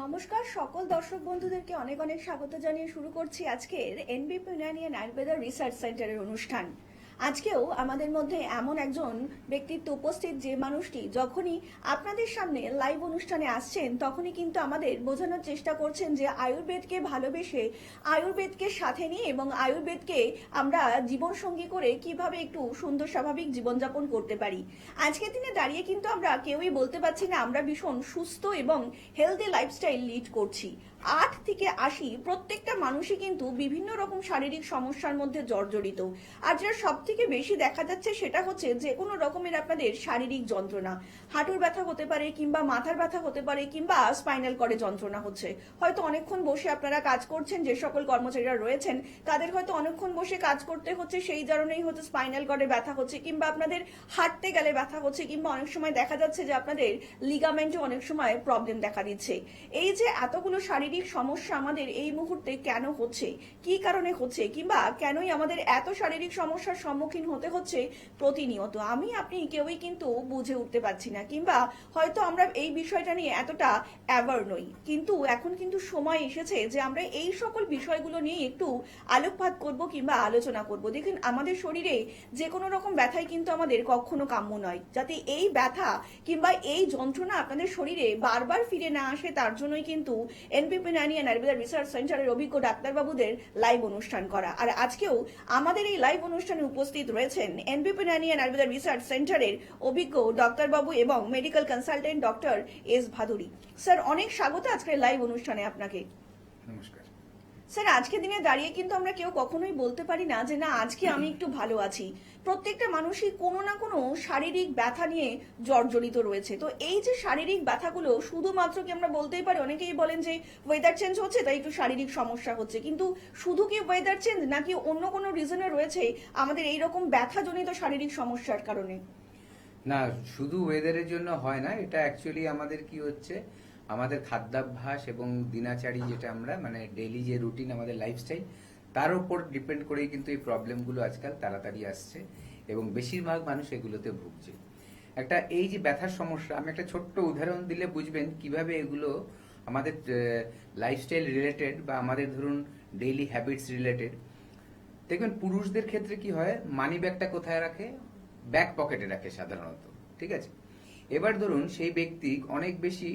নমস্কার সকল দর্শক বন্ধুদেরকে অনেক অনেক স্বাগত জানিয়ে শুরু করছি আজকের এনবিপি ইউনানিয়ান আয়ুর্বেদা রিসার্চ সেন্টারের অনুষ্ঠান। আজকেও আমাদের মধ্যে এমন একজন ব্যক্তিত্ব উপস্থিত যে মানুষটি যখনই আপনাদের সামনে লাইভ অনুষ্ঠানে আসছেন তখনই কিন্তু আমাদের বোঝানোর চেষ্টা করছেন যে আয়ুর্বেদকে ভালোবেসে আয়ুর্বেদকে সাথে নিয়ে এবং আয়ুর্বেদকে আমরা জীবনসঙ্গী করে কিভাবে একটু সুন্দর স্বাভাবিক জীবনযাপন করতে পারি। আজকের দিনে দাঁড়িয়ে কিন্তু আমরা কেউই বলতে পারছি না আমরা ভীষণ সুস্থ এবং হেলদি লাইফস্টাইল লিড করছি। 8 থেকে 80 প্রত্যেকটা মানুষই কিন্তু বিভিন্ন রকম শারীরিক সমস্যার মধ্যে জর্জরিত। আর যেটা সব থেকে বেশি দেখা যাচ্ছে সেটা হচ্ছে যে কোনো রকমের আপনাদের শারীরিক যন্ত্রণা, হাঁটুর ব্যথা হতে পারে কিংবা মাথার ব্যথা হতে পারে কিংবা স্পাইনাল কর্ডে যন্ত্রণা হচ্ছে। হয়তো অনেকক্ষণ বসে আপনারা কাজ করছেন, যে সকল কর্মচারীরা রয়েছেন তাদের হয়তো অনেকক্ষণ বসে কাজ করতে হচ্ছে, সেই কারণেই হয়তো স্পাইনাল কর্ডে ব্যথা হচ্ছে কিংবা আপনাদের হাঁটতে গেলে ব্যথা হচ্ছে কিংবা অনেক সময় দেখা যাচ্ছে যে আপনাদের লিগামেন্টে অনেক সময় প্রবলেম দেখা দিচ্ছে। এই যে এতগুলো শারীরিক সমস্যা আমাদের এই মুহূর্তে কেন হচ্ছে, কি কারণে হচ্ছে কিংবা কেনই আমাদের এত শারীরিক সমস্যার সম্মুখীন হতে হচ্ছে প্রতিনিয়ত, আমি আপনি কেউই কিন্তু বুঝে উঠতে পারছি না কিংবা হয়তো আমরা এই বিষয়টা নিয়ে এতটা অ্যাওয়ার নই। কিন্তু এখন কিন্তু সময় এসেছে যে আমরা এই সকল বিষয়গুলো নিয়ে একটু আলোকপাত করব কিংবা আলোচনা করব। দেখুন, আমাদের শরীরে যে কোনো রকম ব্যথাই কিন্তু আমাদের কখনো কাম্য নয়। যাতে এই ব্যথা কিংবা এই যন্ত্রণা আপনাদের শরীরে বারবার ফিরে না আসে তার জন্যই কিন্তু এনবিপি ইউনানিয়ান আয়ুর্বেদা রিসার্চ সেন্টারের অভিজ্ঞ ডাক্তারবাবুদের লাইভ অনুষ্ঠান করা। আর আজকেও আমাদের এই লাইভ অনুষ্ঠানে উপস্থিত রয়েছেন এনবিপি ইউনানিয়ান আয়ুর্বেদা রিসার্চ সেন্টারের অভিজ্ঞ ডাক্তারবাবু এবং medical consultant doctor S Bhaduri. Sir, অনেক স্বাগত আজকের লাইভ অনুষ্ঠানে আপনাকে। নমস্কার স্যার, আজকে দিনে দাঁড়িয়ে কিন্তু আমরা কেউ কখনোই বলতে পারি না যে না আজকে আমি একটু ভালো আছি। প্রত্যেকটা মানুষই কোনো না কোনো শারীরিক ব্যথা নিয়ে জর্জরিত রয়েছে। তো এই যে শারীরিক ব্যথাগুলো শুধুমাত্র কি আমরা বলতেই পারি, অনেকেই বলেন যে ওয়েদার চেঞ্জ হচ্ছে তাই একটু শারীরিক সমস্যা হচ্ছে, কিন্তু শুধু কি ওয়েদার চেঞ্জ নাকি অন্য কোনো রিজনে রয়েছে আমাদের এইরকম ব্যথাজনিত শারীরিক সমস্যার কারণে? না, শুধু ওয়েদারের জন্য হয় না, এটা অ্যাকচুয়ালি আমাদের কি হচ্ছে, আমাদের খাদ্যাভ্যাস এবং দিনাচারি যেটা আমরা মানে ডেইলি যে রুটিন আমাদের লাইফস্টাইল তার উপর ডিপেন্ড করেই কিন্তু এই প্রবলেমগুলো আজকাল তাড়াতাড়ি আসছে এবং বেশিরভাগ মানুষ এগুলোতে ভুগছে। একটা এই যে ব্যথার সমস্যা, আমি একটা ছোট্ট উদাহরণ দিলে বুঝবেন কিভাবে এগুলো আমাদের লাইফস্টাইল রিলেটেড বা আমাদের ধরুন ডেইলি হ্যাবিটস রিলেটেড। দেখবেন পুরুষদের ক্ষেত্রে কি হয়, মানি ব্যাগটা কোথায় রাখে? ব্যাক পকেটে রাখে সাধারণত, ঠিক আছে। এবার ধরুন সেই ব্যক্তি অনেক বেশি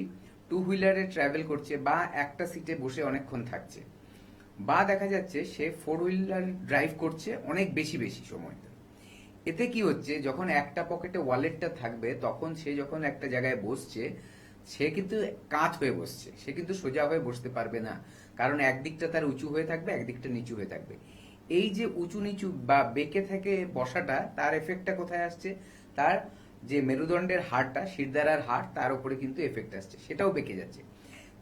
টু হুইলারে ট্রাভেল করছে বা একটা সিটে বসে অনেকক্ষণ থাকছে, বা দেখা যাচ্ছে সে ফোর হুইলার ড্রাইভ করছে অনেক বেশি বেশি সময়। এতে কি হচ্ছে, যখন একটা পকেটে ওয়ালেটটা থাকবে তখন সে যখন একটা জায়গায় বসছে সে কিন্তু কাত হয়ে বসছে, সে কিন্তু সোজা হয়ে বসতে পারবে না, কারণ একদিকটা তার উঁচু হয়ে থাকবে, একদিকটা নিচু হয়ে থাকবে। এই যে উঁচু নিচু বা বেঁকে থেকে বসাটা, তার এফেক্টটা কোথায় আসছে? তার যে মেরুদণ্ডের হাড়টা, শিরদাঁড়ার হাড়, তার উপরে কিন্তু এফেক্ট আসছে, সেটাও বেঁকে যাচ্ছে।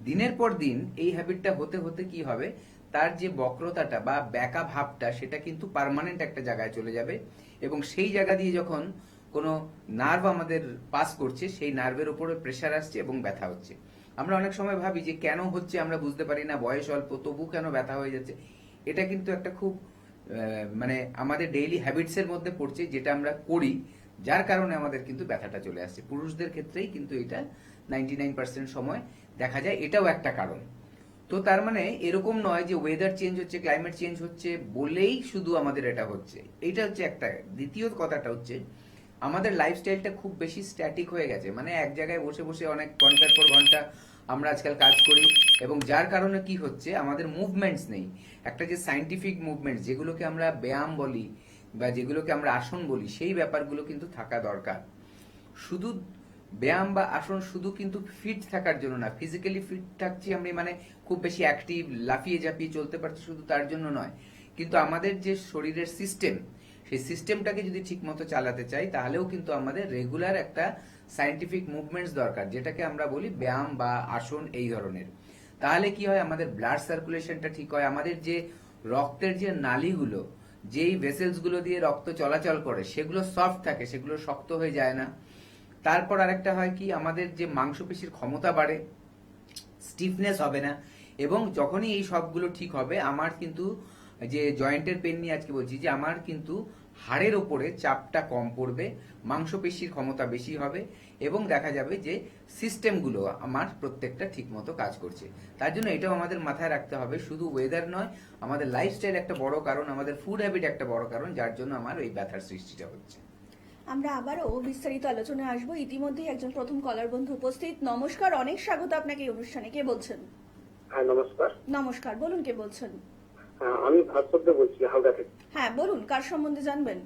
দিনের পর দিন এই হ্যাবিটটা হতে হতে কি হবে, তার যে বক্রতাটা বা ব্যাকা ভাবটা সেটা কিন্তু পার্মানেন্ট একটা জায়গায় চলে যাবে এবং সেই জায়গা দিয়ে যখন কোনো নার্ভ আমাদের পাস করছে সেই নার্ভের উপরে প্রেসার আসছে এবং ব্যথা হচ্ছে। আমরা অনেক সময় ভাবি যে কেন হচ্ছে আমরা বুঝতে পারি না, বয়স অল্প তবু কেন ব্যথা হয়ে যাচ্ছে। এটা কিন্তু একটা খুব মানে আমাদের ডেইলি হ্যাবিটস এর মধ্যে পড়ছে, যেটা আমরা করি, যার কারণে আমাদের কিন্তু ব্যথাটা চলে আসছে। পুরুষদের ক্ষেত্রেই কিন্তু এটা 99% সময় দেখা যায়, এটাও একটা কারণ। তো তার মানে এরকম নয় যে ওয়েদার চেঞ্জ হচ্ছে, ক্লাইমেট চেঞ্জ হচ্ছে বলেই শুধু আমাদের এটা হচ্ছে, এইটা হচ্ছে একটা। দ্বিতীয় কথাটা হচ্ছে আমাদের লাইফস্টাইলটা খুব বেশি স্ট্যাটিক হয়ে গেছে, মানে এক জায়গায় বসে বসে অনেক ঘন্টার পর ঘন্টা আমরা আজকাল কাজ করি এবং যার কারণে কি হচ্ছে, আমাদের মুভমেন্টস নেই। একটা যে সাইন্টিফিক মুভমেন্ট যেগুলোকে আমরা ব্যায়াম বলি বা যেগুলোকে আমরা আসন বলি, সেই ব্যাপারগুলো কিন্তু থাকা দরকার। শুধু ব্যায়াম বা আসন শুধু কিন্তু ফিট থাকার জন্য না, ফিজিক্যালি ফিট থাকছি আমি মানে খুব বেশি অ্যাক্টিভ, লাফিয়ে ঝাঁপিয়ে চলতে পারছি, শুধু তার জন্য নয়। কিন্তু আমাদের যে শরীরের সিস্টেম, সেই সিস্টেমটাকে যদি ঠিক মতো চালাতে চাই তাহলেও কিন্তু আমাদের রেগুলার একটা সায়েন্টিফিক মুভমেন্টস দরকার, যেটাকে আমরা বলি ব্যায়াম বা আসন এই ধরনের। তাহলে কি হয়, আমাদের ব্লাড সার্কুলেশনটা ঠিক হয়, আমাদের যে রক্তের যে নালীগুলো, যেই ভেসেলস গুলো দিয়ে রক্ত চলাচল করে সেগুলো সফট থাকে, সেগুলো শক্ত হয়ে যায় না। তারপর আরেকটা হয় কি, আমাদের যে মাংসপেশির ক্ষমতা বাড়ে, স্টিফনেস হবে না। এবং যখনই এই সবগুলো ঠিক হবে, আমার কিন্তু যে জয়েন্টের পেন নিয়ে আজকে বলছি, যে আমার কিন্তু হাড়ের ওপরে চাপটা কম পড়বে, মাংসপেশির ক্ষমতা বেশি হবে এবং দেখা যাবে যে সিস্টেমগুলো আমার প্রত্যেকটা ঠিকমতো কাজ করছে। তার জন্য এটাও আমাদের মাথায় রাখতে হবে, শুধু ওয়েদার নয়, আমাদের লাইফস্টাইল একটা বড় কারণ, আমাদের ফুড হ্যাবিট একটা বড় কারণ, যার জন্য আমার এই ব্যথার সৃষ্টিটা হচ্ছে। আমরা আবারও বিস্তারিত আলোচনায় আসবো। ইতিমধ্যেই একজন প্রথম কলার বন্ধু উপস্থিত। নমস্কার, অনেক স্বাগত আপনাকে এই অনুষ্ঠানে। কে বলছেন? হ্যাঁ, নমস্কার। নমস্কার, বলুন কে বলছেন? হ্যাঁ, আমি ভাস্কর্য বলছি, হাওড়া থেকে। হ্যাঁ বলুন, কার সম্বন্ধে জানবেন?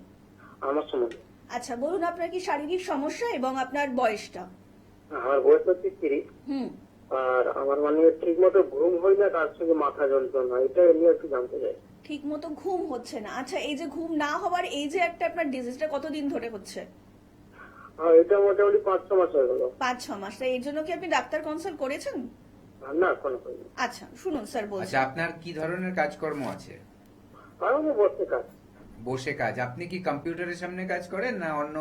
আমার সম্বন্ধে আচ্ছা বলুন, আপনার কি শারীরিক সমস্যা এবং আপনার বয়সটা? আমার বয়স হচ্ছে 30। হুম। আর আমার মানে ঠিক মতো ঘুম হয় না, তার সঙ্গে মাথা যন্ত্রণা, এটা নিয়ে একটু জানতে চাই। ঠিক মতো ঘুম হচ্ছে না? আচ্ছা, এই যে ঘুম না হওয়ার এই যে একটা আপনার ডিজিজটা কতদিন ধরে হচ্ছে? আর এটা মোটামুটি 5-6 মাস হয়ে গেল। 5-6 মাস। তাই এই জন্য কি আপনি ডাক্তার কনসাল্ট করেছেন? আর না, কোনো হয়নি। আচ্ছা শুনুন স্যার আচ্ছা, বলছি। আপনার কি ধরনের কাজকর্ম আছে? আর আমি বসে কাজ। বসে কাজ? আপনি কি কম্পিউটারের সামনে কাজ করেন না অন্য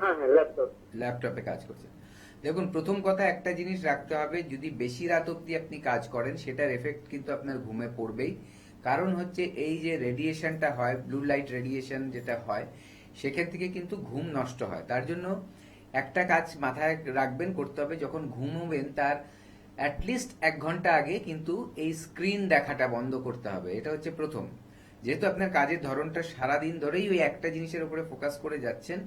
হ্যাঁ হ্যাঁ, ল্যাপটপ। ল্যাপটপে কাজ করছেন? দেখুন, প্রথম কথা একটা জিনিস রাখতে হবে, যদি বেশি রাত অব্দি আপনি কাজ করেন সেটার এফেক্ট কিন্তু আপনার ঘুমে পড়বেই। কারণ হচ্ছে এই যে রেডিয়েশনটা হয়, ব্লু লাইট রেডিয়েশন যেটা হয়, সেখান থেকে কিন্তু ঘুম নষ্ট হয়। তার জন্য একটা কাজ মাথায় রাখবেন, করতে হবে, যখন ঘুমোবেন তার অ্যাটলিস্ট 1 ঘন্টা আগে কিন্তু এই স্ক্রিন দেখাটা বন্ধ করতে হবে। এটা হচ্ছে প্রথম। যেহেতু আপনার কাজের ধরনটা সারাদিন ধরেই ওই একটা জিনিসের উপরে ফোকাস করে যাচ্ছেন,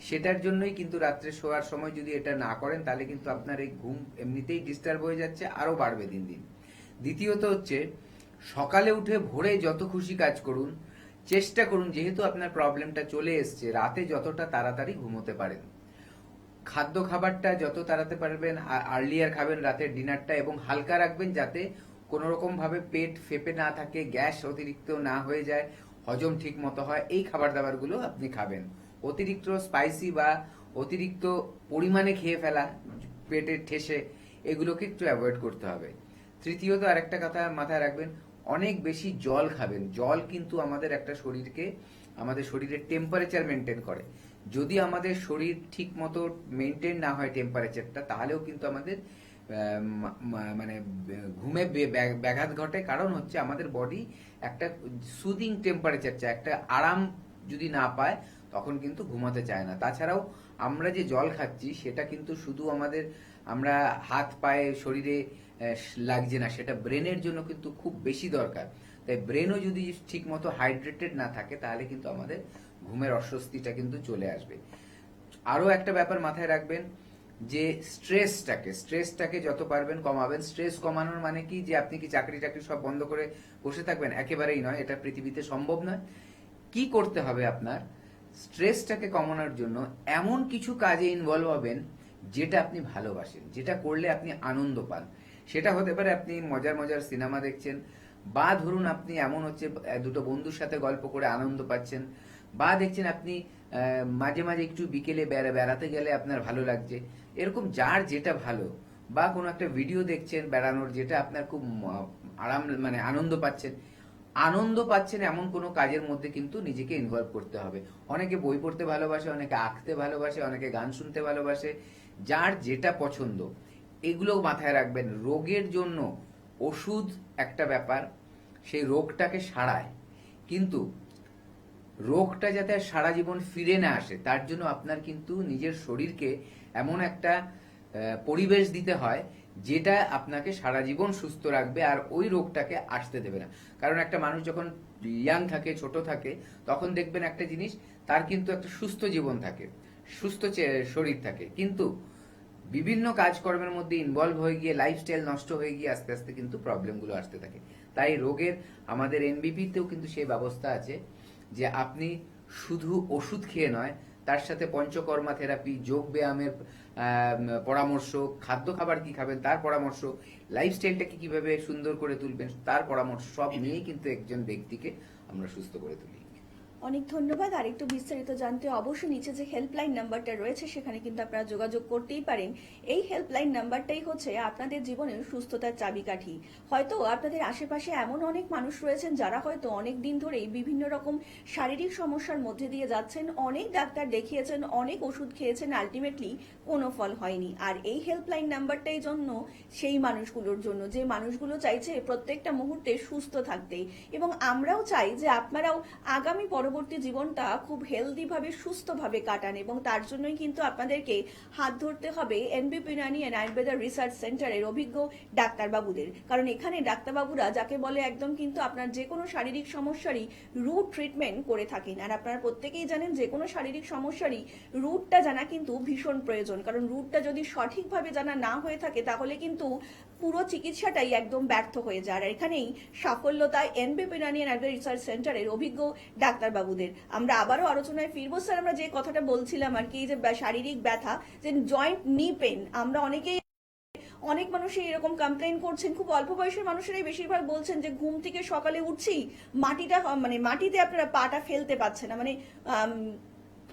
সেটার জন্যই কিন্তু রাত্রে শোয়ার সময় যদি এটা না করেন তাহলে কিন্তু আপনার এই ঘুম এমনিতেই ডিস্টার্ব হয়ে যাচ্ছে, আরো বাড়বে দিন দিন। দ্বিতীয়ত হচ্ছে, সকালে উঠে ভোরে যত খুশি কাজ করুন, চেষ্টা করুন, যেহেতু আপনার প্রবলেমটা চলে এসছে, রাতে যতটা তাড়াতাড়ি ঘুমোতে পারেন। খাদ্য খাবারটা যত তাড়াতে পারবেন আর্লিয়ার খাবেন, রাতের ডিনারটা, এবং হালকা রাখবেন যাতে কোনো রকম ভাবে পেট ফেপে না থাকে, গ্যাস অতিরিক্ত না হয়ে যায়, হজম ঠিক মতো হয়, এই খাবার দাবারগুলো আপনি খাবেন। অতিরিক্ত স্পাইসি বা অতিরিক্ত পরিমাণে খেয়ে ফেলা পেটের ঠেসে, এগুলোকে একটু অ্যাভয়েড করতে হবে। তৃতীয়ত আরেকটা কথা মাথায় রাখবেন, অনেক বেশি জল খাবেন। জল কিন্তু আমাদের একটা শরীরকে, আমাদের শরীরের টেম্পারেচার মেনটেন করে। যদি আমাদের শরীর ঠিক মতো মেনটেন না হয় টেম্পারেচারটা, তাহলেও কিন্তু আমাদের মানে ঘুমে ব্যাঘাত ঘটে। কারণ হচ্ছে আমাদের বডি একটা সুদিং টেম্পারেচার চায়, একটা আরাম যদি না পায় তখন কিন্তু ঘুমাতে চায় না। তাছাড়াও আমরা যে জল খাচ্ছি সেটা কিন্তু শুধু আমাদের, আমরা হাত পায়ে শরীরে লাগছে না, সেটা ব্রেনের জন্য কিন্তু খুব বেশি দরকার। তাই ব্রেনও যদি ঠিক মতো হাইড্রেটেড না থাকে তাহলে কিন্তু আমাদের ঘুমের অস্বস্তিটা কিন্তু চলে আসবে। আরো একটা ব্যাপার মাথায় রাখবেন, যে স্ট্রেসটাকে যত পারবেন কমাবেন। স্ট্রেস কমানোর মানে কি, যে আপনি কি চাকরি টাকরি সব বন্ধ করে বসে থাকবেন? একেবারেই নয়, এটা পৃথিবীতে সম্ভব নয়। কি করতে হবে আপনার, স্ট্রেসটাকে কমানোর জন্য এমন কিছু কাজে ইনভলভ হবেন যেটা আপনি ভালোবাসেন, যেটা করলে আপনি আনন্দ পান। সেটা হতে পারে আপনি মজার মজার সিনেমা দেখছেন, বা ধরুন আপনি এমন হচ্ছে দুটো বন্ধুর সাথে গল্প করে আনন্দ পাচ্ছেন, বা দেখছেন আপনি মাঝে মাঝে একটু বিকেলে বেড়াতে গেলে আপনার ভালো লাগছে। এরকম যার যেটা ভালো, বা কোনো একটা ভিডিও দেখছেন বেড়ানোর, যেটা আপনার খুব আরাম, মানে আনন্দ পাচ্ছেন এমন কোনো কাজের মধ্যে কিন্তু নিজেকে ইনভলভ করতে হবে। অনেকে বই পড়তে ভালোবাসে, অনেকে আঁকতে ভালোবাসে, অনেকে গান শুনতে ভালোবাসে, যার যেটা পছন্দ। এগুলো মাথায় রাখবেন। রোগের জন্য ওষুধ একটা ব্যাপার, সেই রোগটাকে সারায়, কিন্তু রোগটা যাতে সারা জীবন ফিরে না আসে তার জন্য আপনার কিন্তু নিজের শরীরকে এমন একটা পরিবেশ দিতে হয় যেটা আপনাকে সারা জীবন সুস্থ রাখবে আর ওই রোগটাকে আসতে দেবে না। কারণ একটা মানুষ যখন ইয়াং থাকে, ছোট থাকে, তখন দেখবেন একটা জিনিস, তার কিন্তু একটা সুস্থ জীবন থাকে, সুস্থ শরীর থাকে, কিন্তু বিভিন্ন কাজকর্মের মধ্যে ইনভলভ হয়ে গিয়ে লাইফস্টাইল নষ্ট হয়ে গিয়ে আস্তে আস্তে কিন্তু প্রবলেমগুলো আসতে থাকে। তাই রোগের, আমাদের এনবিপিতেও কিন্তু সেই ব্যবস্থা আছে যে আপনি শুধু ওষুধ খেয়ে নয়, তার সাথে পঞ্চকর্মা থেরাপি, যোগ ব্যায়ামের পরামর্শ, খাদ্য খাবার কি খাবেন তার পরামর্শ, লাইফস্টাইলটাকে কিভাবে সুন্দর করে তুলবেন তার পরামর্শ, সব নিয়েই কিন্তু একজন ব্যক্তিকে আমরা সুস্থ করে তুলি। অনেক ধন্যবাদ। আর একটু বিস্তারিত জানতে অবশ্যই নিচে যে হেল্পলাইন নাম্বারটা রয়েছে সেখানে কিন্তু আপনারা যোগাযোগ করতেই পারেন। এই হেল্পলাইন নাম্বারটাই হচ্ছে আপনাদের জীবনের সুস্থতার চাবিকাঠি। হয়তো আপনাদের আশেপাশে এমন অনেক মানুষ রয়েছেন যারা হয়তো অনেক দিন ধরেই বিভিন্ন রকম শারীরিক সমস্যার মধ্যে দিয়ে যাচ্ছেন, অনেক ডাক্তার দেখিয়েছেন, অনেক ওষুধ খেয়েছেন, আলটিমেটলি কোনো ফল হয়নি। আর এই হেল্পলাইন নাম্বারটাই জন্য সেই মানুষগুলোর জন্য, যে মানুষগুলো চাইছে প্রত্যেকটা মুহূর্তে সুস্থ থাকতে, এবং আমরাও চাই যে আপনারাও আগামী পরবর্তী পরবর্তী জীবনটা খুব হেলদি ভাবে সুস্থ ভাবে কাটান, এবং তার জন্যই কিন্তু আপনাদেরকে হাত ধরতে হবে এনবিপি ইউনানি অ্যান্ড আয়ুর্বেদা রিসার্চ সেন্টারের অভিজ্ঞ ডাক্তারবাবুদের। কারণ এখানে ডাক্তারবাবুরা যাকে বলে একদম কিন্তু আপনার যে কোনো শারীরিক সমস্যারই রুট ট্রিটমেন্ট করে থাকেন। আর আপনারা প্রত্যেকেই জানেন যে কোনো শারীরিক সমস্যারই রুটটা জানা কিন্তু ভীষণ প্রয়োজন, কারণ রুটটা যদি সঠিকভাবে জানা না হয়ে থাকে তাহলে কিন্তু পুরো চিকিৎসাটাই একদম ব্যর্থ হয়ে যায়। আর এখানেই সাফল্যতা NBP Unani and Ayurveda research সেন্টারের অভিজ্ঞ ডাক্তারবাবুদের। আমরা আবারও আলোচনায় ফিরবো স্যার। আমরা যে কথাটা বলছিলাম আর কি, যে শারীরিক ব্যথা, যে জয়েন্ট নি পেন, আমরা অনেক মানুষই এরকম কমপ্লেন করছেন, খুব অল্প বয়সের মানুষেরাই বেশিরভাগ বলছেন যে ঘুম থেকে সকালে উঠছি মাটিতে আপনারা পাটা ফেলতে পারছেন না,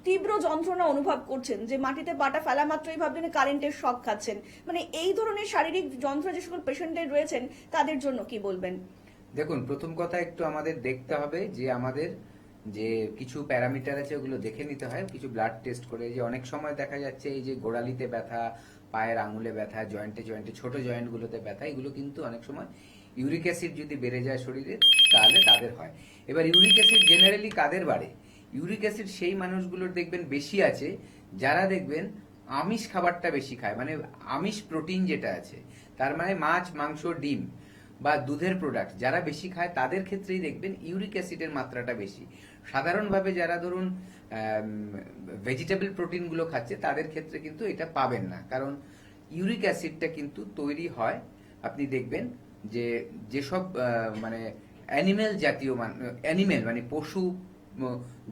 তীব্র যন্ত্রণা অনুভব করছেন, যে মাটিতে পাটা ফেলা মাত্রই ভাবছেন কারেন্টের শক খাচ্ছেন। এই ধরনের শারীরিক যন্ত্রণা যে সকল পেশেন্টদের রয়েছেন তাদের জন্য কি বলবেন? দেখুন, প্রথম কথা একটু আমাদের দেখতে হবে যে আমাদের যে কিছু প্যারামিটার আছে ওগুলো দেখে নিতে হয়, কিছু ব্লাড টেস্ট করে। যে অনেক সময় দেখা যাচ্ছে এই যে গোড়ালিতে ব্যথা, পায়ের আঙুলে ব্যথা, জয়েন্টে ছোট জয়েন্টগুলোতে ব্যথা, এগুলো কিন্তু অনেক সময় ইউরিক অ্যাসিড যদি বেড়ে যায় শরীরে তাহলে তাদের হয়। এবার ইউরিক অ্যাসিড জেনারেলি কাদের বাড়ে? ইউরিক অ্যাসিড সেই মানুষগুলোর দেখবেন বেশি আছে যারা দেখবেন আমিষ খাবারটা বেশি খায়, মানে আমিষ প্রোটিন যেটা আছে, তার মানে মাছ, মাংস, ডিম বা দুধের প্রোডাক্ট যারা বেশি খায় তাদের ক্ষেত্রেই দেখবেন ইউরিক অ্যাসিডের মাত্রাটা বেশি। সাধারণভাবে যারা ধরুন ভেজিটেবল প্রোটিনগুলো খাচ্ছে তাদের ক্ষেত্রে কিন্তু এটা পাবেন না, কারণ ইউরিক অ্যাসিডটা কিন্তু তৈরি হয়, আপনি দেখবেন যে যেসব মানে অ্যানিমেল জাতীয় অ্যানিমেল মানে পশু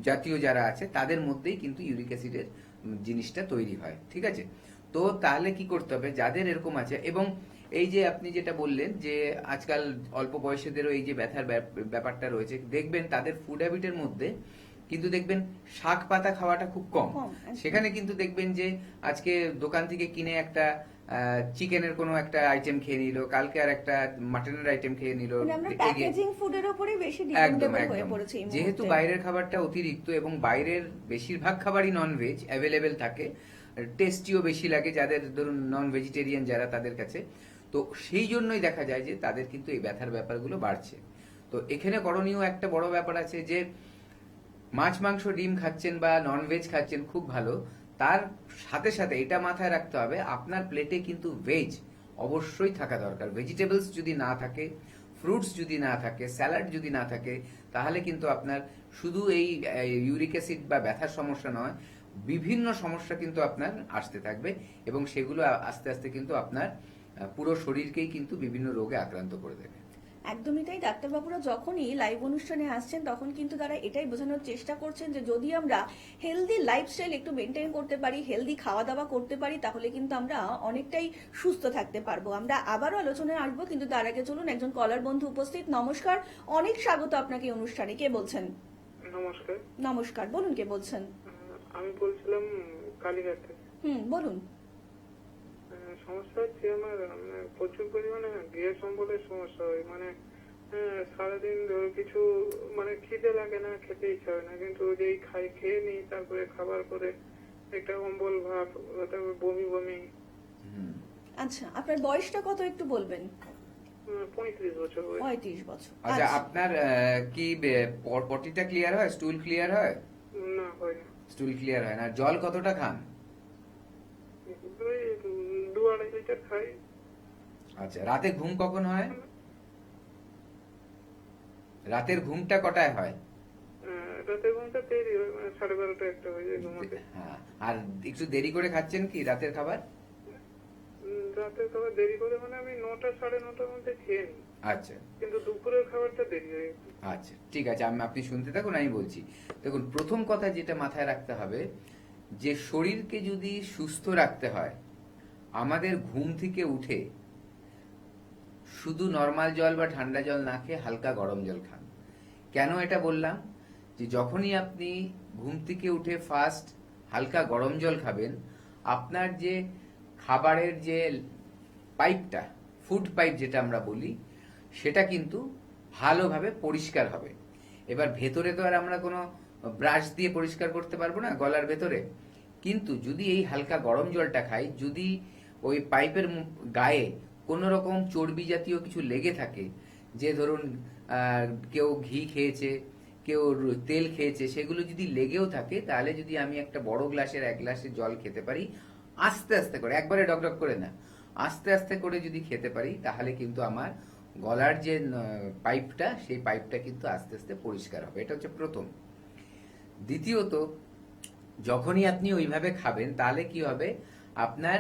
জাতীয় যারা আছে তাদের মধ্যেই কিন্তু ইউরিক অ্যাসিডের জিনিসটা তৈরি হয়। ঠিক আছে, তো তাহলে কি করতে হবে যাদের এরকম আছে। এবং এই যে আপনি যেটা বললেন যে আজকাল অল্প বয়সীদেরও এই যে ব্যথার ব্যাপারটা রয়েছে, দেখবেন তাদের ফুড হ্যাবিটের মধ্যে কিন্তু দেখবেন শাক পাতা খাওয়াটা খুব কম। সেখানে কিন্তু দেখবেন যে আজকে দোকান থেকে কিনে একটা চিকেনের কোনো একটা আইটেম খেয়ে নিল, কালকে আর একটা মাটনের আইটেম খেয়ে নিল। আমরা প্যাকেজিং ফুডের উপরে বেশি একদম ডিপেন্ডেবল হয়ে একদম, পড়েছি এই যেহেতু মুহূর্তে। বাইরের খাবারটা অতিরিক্ত এবং বাইরের বেশিরভাগ খাবারই নন ভেজ অ্যাভেলেবেল থাকে, টেস্টিও বেশি লাগে যাদের ধরুন নন ভেজিটেরিয়ান যারা তাদের কাছে, তো সেই জন্যই দেখা যায় যে তাদের কিন্তু এই ব্যথার ব্যাপারগুলো বাড়ছে। তো এখানে করণীয় একটা বড় ব্যাপার আছে যে মাছ, মাংস, ডিম খাচ্ছেন বা নন ভেজ খাচ্ছেন খুব ভালো, তার সাথে সাথে এটা মাথায় রাখতে হবে আপনার প্লেটে কিন্তু ভেজ অবশ্যই থাকা দরকার। ভেজিটেবলস যদি না থাকে, ফ্রুটস যদি না থাকে, স্যালাড যদি না থাকে, তাহলে কিন্তু আপনার শুধু এই ইউরিক অ্যাসিড বা ব্যথার সমস্যা নয়, বিভিন্ন সমস্যা কিন্তু আপনার আসতে থাকবে এবং সেগুলো আস্তে আস্তে কিন্তু আপনার পুরো শরীরকেই কিন্তু বিভিন্ন রোগে আক্রান্ত করে দেবে। একদমই তাই। ডাক্তারবাবুরা যখনই লাইভ অনুষ্ঠানে আসছেন তখন কিন্তু তারা এটাই বোঝানোর চেষ্টা করছেন যে যদি আমরা হেলদি লাইফস্টাইল একটু মেনটেন করতে পারি, হেলদি খাওয়া দাওয়া করতে পারি, তাহলে কিন্তু আমরা অনেকটাই সুস্থ থাকতে পারবো। আমরা আবারও আলোচনায় আসবো, কিন্তু তার আগে চলুন একজন কলার বন্ধু উপস্থিত। নমস্কার, অনেক স্বাগত আপনাকে অনুষ্ঠানে। কে বলছেন? নমস্কার। নমস্কার, বলুন কে বলছেন? আমি বলছিলাম কালীঘাট থেকে। বলুন। সমস্যা হচ্ছে আমার প্রচুর পরিমাণে গ্যাস অম্বলের সমস্যা হয়, সারাদিন ধরে কিছু খিদে লাগে না, খেতে ইচ্ছা হয় না, কিন্তু যেই খেয়ে নিই তারপরে খাবার পরে একটা অম্বল ভাব, তারপরে বমি বমি। আচ্ছা, আপনার বয়সটা কত একটু বলবেন? 35 বছর বয়স। 35 বছর। আচ্ছা, আপনার কি পটিটা ক্লিয়ার হয়, স্টুল ক্লিয়ার হয়? না, হয় না। স্টুল ক্লিয়ার হয় না। জল কতটা খান? ওই 2-2.5 লিটার খাই। আচ্ছা, রাতে ঘুম কখন হয়? রাতের ঘুমটা কটায় হয়? রাতের ঘুমটা দেরি হয়, 12:30 একটা হয়ে যায় ঘুমাতে। হ্যাঁ, আর একটু দেরি করে খাচ্ছেন কি রাতের খাবার? রাতের খাবার দেরি করে আমি 9টা 9:30-র মধ্যে খেয়ে নিই। আচ্ছা কিন্তু দুপুরের খাবারটা দেরি হয়। আচ্ছা, ঠিক আছে, আপনি শুনতে থাকুন, আমি বলছি। দেখুন, প্রথম কথা যেটা মাথায় রাখতে হবে যে শরীরকে যদি সুস্থ রাখতে হয়, আমাদের ঘুম থেকে উঠে শুধু নর্মাল জল বা ঠান্ডা জল না খেয়ে হালকা গরম জল খান। কেন এটা বললাম? যে যখনই আপনি ঘুম থেকে উঠে ফার্স্ট হালকা গরম জল খাবেন, আপনার যে খাবারের যে পাইপটা, ফুড পাইপ যেটা আমরা বলি, সেটা কিন্তু ভালোভাবে পরিষ্কার হবে। এবার ভেতরে তো আর আমরা কোনো ব্রাশ দিয়ে পরিষ্কার করতে পারবো না গলার ভেতরে, কিন্তু যদি এই হালকা গরম জলটা খাই, যদি ওই পাইপের গায়ে কোনো রকম চর্বি জাতীয় কিছু লেগে থাকে, যে ধরুন কেউ ঘি খেয়েছে, কেউ তেল খেয়েছে, সেগুলো যদি লেগেও থাকে, তাহলে যদি আমি একটা বড় গ্লাসের 1 গ্লাসের জল খেতে পারি আস্তে আস্তে করে, একবারে ডকডক করে না, আস্তে আস্তে করে যদি খেতে পারি, তাহলে কিন্তু আমার গলার যে পাইপটা, সেই পাইপটা কিন্তু আস্তে আস্তে পরিষ্কার হবে। এটা হচ্ছে প্রথম। দ্বিতীয়ত, যখনই আপনি ওইভাবে খাবেন, তাহলে কি হবে, আপনার